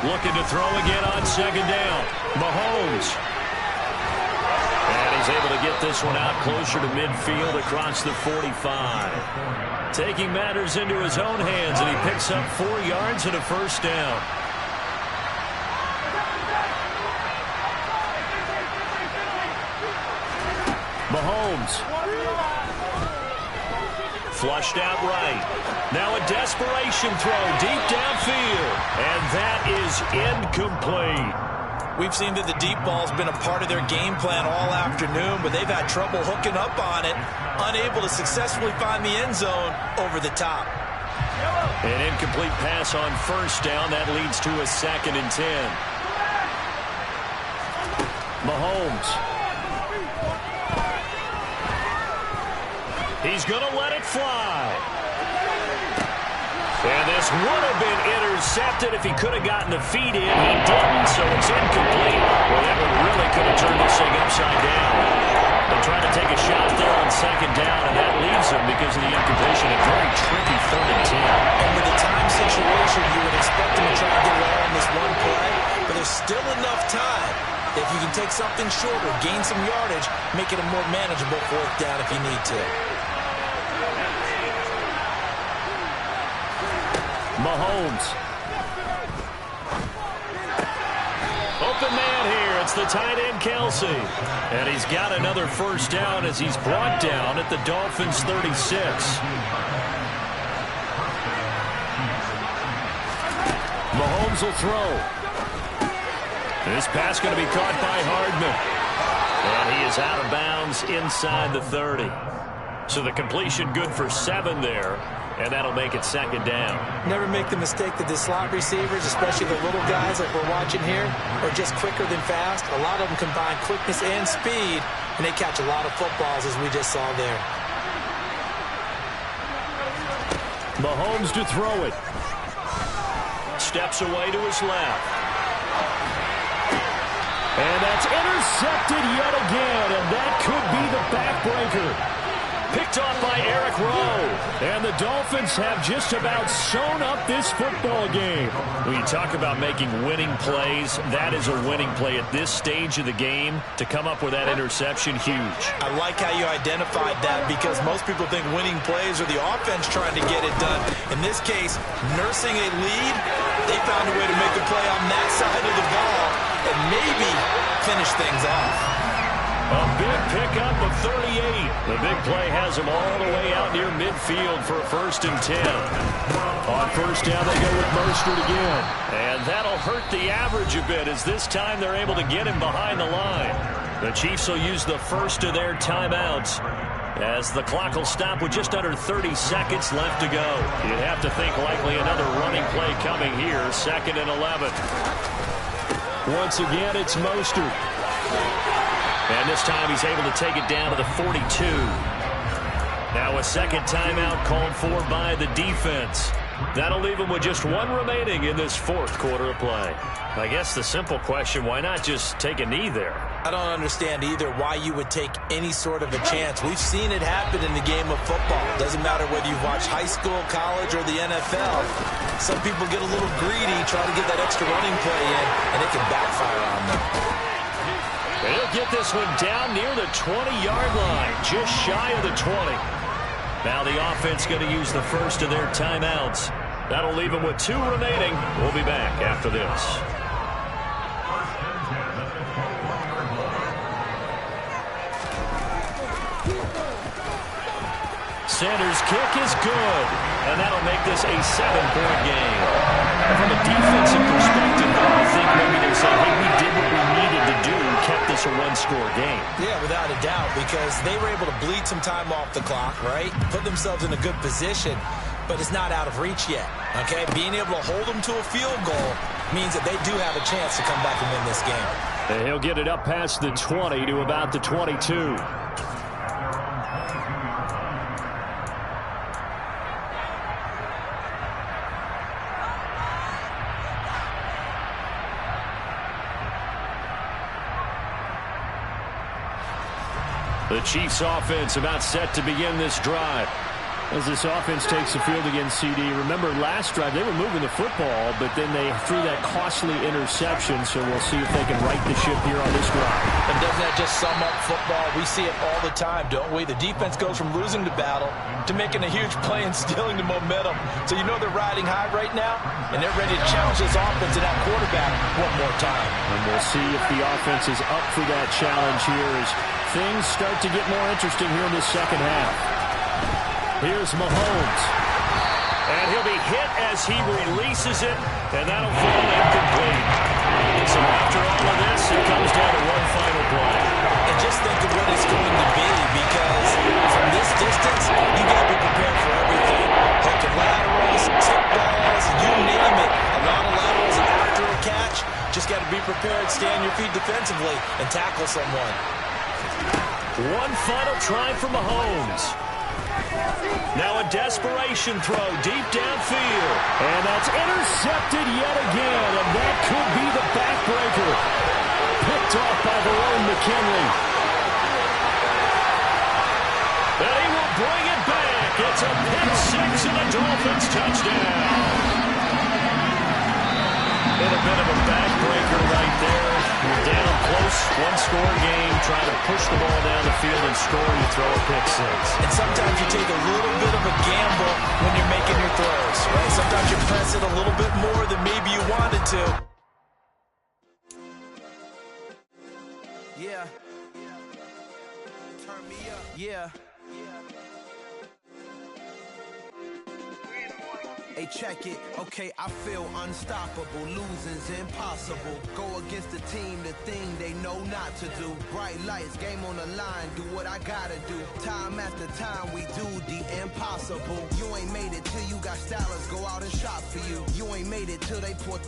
[SPEAKER 1] Looking to throw again on second down. Mahomes. And he's able to get this one out closer to midfield across the 45. Taking matters into his own hands, and he picks up 4 yards and a first down. Mahomes. Flushed out right. Now a desperation throw deep downfield. And that is incomplete.
[SPEAKER 3] We've seen that the deep ball's been a part of their game plan all afternoon, but they've had trouble hooking up on it, unable to successfully find the end zone over the top.
[SPEAKER 1] An incomplete pass on first down. That leads to a 2nd and 10. Mahomes. He's going to let it fly. And this would have been intercepted if he could have gotten the feet in. He didn't, so it's incomplete. Well, that one really could have turned this thing upside down. They're trying to take a shot there on second down, and that leaves them because of the incompletion. A very tricky 3rd and 10.
[SPEAKER 3] And with the time situation, you would expect him to try to get away on this one play, but there's still enough time. If you can take something shorter, gain some yardage, make it a more manageable 4th down if you need to.
[SPEAKER 1] Mahomes. Open man here. It's the tight end, Kelce. And he's got another first down as he's brought down at the Dolphins' 36. Mahomes will throw. This pass going to be caught by Hardman. And he is out of bounds inside the 30. So the completion good for 7 there. And that'll make it 2nd down.
[SPEAKER 3] Never make the mistake that the slot receivers, especially the little guys like we're watching here, are just quicker than fast. A lot of them combine quickness and speed, and they catch a lot of footballs, as we just saw there.
[SPEAKER 2] Mahomes to throw it.
[SPEAKER 1] Steps away to his left.
[SPEAKER 2] And that's intercepted yet again, and that could be the backbreaker.
[SPEAKER 1] Picked off by Eric Rowe.
[SPEAKER 2] And the Dolphins have just about sewn up this football game.
[SPEAKER 1] When you talk about making winning plays, that is a winning play at this stage of the game. To come up with that interception, huge.
[SPEAKER 3] I like how you identified that because most people think winning plays are the offense trying to get it done. In this case, nursing a lead They found a way to make a play on that side of the ball and maybe finish things off.
[SPEAKER 1] A big pickup of 38. The big play has them all the way out near midfield for a 1st and 10. On 1st down, they go with Mostert again. And that'll hurt the average a bit as this time they're able to get him behind the line. The Chiefs will use the first of their timeouts as the clock will stop with just under 30 seconds left to go. You'd have to think likely another running play coming here, 2nd and 11. Once again, it's Mostert. And this time he's able to take it down to the 42. Now a second timeout called for by the defense. That'll leave him with just one remaining in this 4th quarter of play. I guess the simple question, why not just take a knee there?
[SPEAKER 3] I don't understand either why you would take any sort of a chance. We've seen it happen in the game of football. Doesn't matter whether you watch high school, college, or the NFL. Some people get a little greedy, try to get that extra running play in, and it can backfire on them.
[SPEAKER 1] They'll get this one down near the 20-yard line, just shy of the 20. Now the offense going to use the first of their timeouts. That'll leave them with 2 remaining. We'll be back after this. Sanders' kick is good, and that'll make this a 7-point game. From a defensive perspective, I think maybe they're saying, hey, we did what we needed to do, kept this a 1-score game.
[SPEAKER 3] Yeah, without a doubt, because they were able to bleed some time off the clock, right? Put themselves in a good position, but it's not out of reach yet, okay? Being able to hold them to a field goal means that they do have a chance to come back and win this game.
[SPEAKER 1] And he'll get it up past the 20 to about the 22. The Chiefs offense about set to begin this drive. As this offense takes the field against CD, remember last drive they were moving the football, but then they threw that costly interception, so we'll see if they can right the ship here on this drive.
[SPEAKER 3] And doesn't that just sum up football? We see it all the time, don't we? The defense goes from losing the battle to making a huge play and stealing the momentum. So you know they're riding high right now, and they're ready to challenge this offense and that quarterback one more time.
[SPEAKER 1] And we'll see if the offense is up for that challenge here as things start to get more interesting here in the second half. Here's Mahomes. And he'll be hit as he releases it, and that'll fall incomplete. So after all of this, it comes down to one final play.
[SPEAKER 3] And just think of what it's going to be, because from this distance, you got to be prepared for everything. Hook and laterals, tip balls, you name it. A lot of laterals after a catch. Just got to be prepared, stay on your feet defensively, and tackle someone.
[SPEAKER 1] One final try for Mahomes. Now a desperation throw deep downfield. And that's intercepted yet again, and that could be the backbreaker. Picked off by Verone McKinley. And he will bring it back. It's a pick six and a Dolphins touchdown. And a bit of a backbreaker right there. You're down close, 1-score game, trying to push the ball down the field and score, you throw a pick six.
[SPEAKER 3] And sometimes you take a little bit of a gamble when you're making your throws, right? Sometimes you press it a little bit more than maybe you wanted to.
[SPEAKER 5] Yeah. Turn me up. Yeah. Hey, check it. Okay, I feel unstoppable. Losing's impossible. Go against the team, the thing they know not to do. Bright lights, game on the line. Do what I gotta do. Time after time, we do the impossible. You ain't made it till you got stylists go out and shop for you. You ain't made it till they put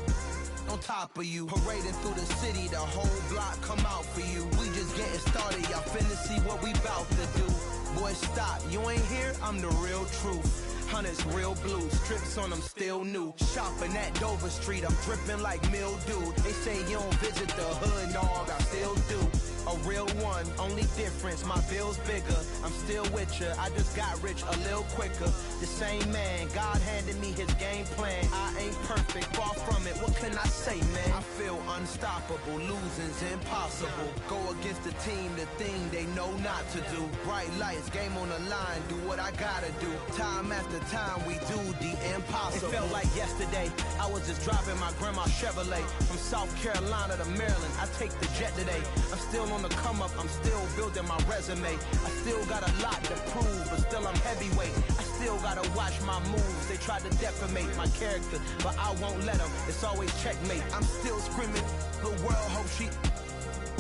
[SPEAKER 5] on top of you. Parading through the city, the whole block come out for you. We just getting started. Y'all finna see what we bout to do. Boy, stop. You ain't here? I'm the real truth. Hunters, real blues, strips on them still new. Shopping at Dover Street, I'm dripping like mildew. They say you don't visit the hood, dog, I still do. A real one,
[SPEAKER 8] only difference, my bill's bigger. I'm still with ya, I just got rich a little quicker. The same man, God handed me his game plan. I ain't perfect, far from it, what can I say, man? I feel unstoppable, losing's impossible. Go against the team, the thing they know not to do. Bright lights, game on the line, do what I gotta do. Time after time, we do the impossible. It felt like yesterday, I was just driving my grandma's Chevrolet. From South Carolina to Maryland, I take the jet today. I'm still on the come up, I'm still building my resume. I still got a lot to prove, but still I'm heavyweight. I still gotta watch my moves. They tried to defamate my character, but I won't let them. It's always checkmate. I'm still screaming, the world hope she.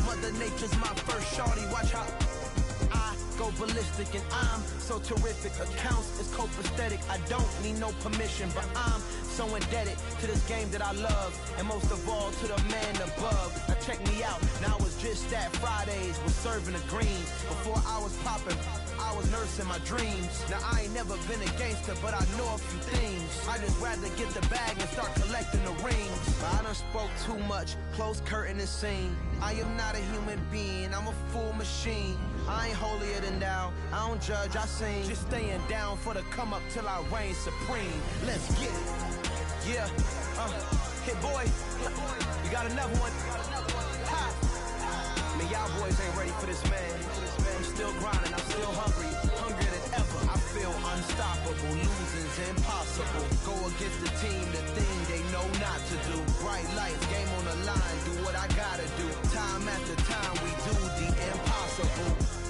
[SPEAKER 8] Mother Nature's my first shorty, watch how I go ballistic and I'm so terrific. Accounts is copacetic, I don't need no permission, but I'm so indebted to this game that I love, and most of all to the man above. Now check me out, now it's just that Fridays was serving the greens. Before I was popping, I was nursing my dreams. Now I ain't never been a gangster, but I know a few things. I just rather get the bag and start collecting the rings. But I done spoke too much, close curtain and scene. I am not a human being, I'm a full machine. I ain't holier than thou, I don't judge, I sing. Just staying down for the come up till I reign supreme. Let's get it. Yeah, hit boy, you got another one. Ha! Man, y'all boys ain't ready for this, man. I'm still grinding, I'm still hungry, hungrier than ever. I feel unstoppable, losing's impossible. Go against the team, the thing they know not to do. Bright lights, game on the line, do what I gotta do. Time after time, we do the impossible.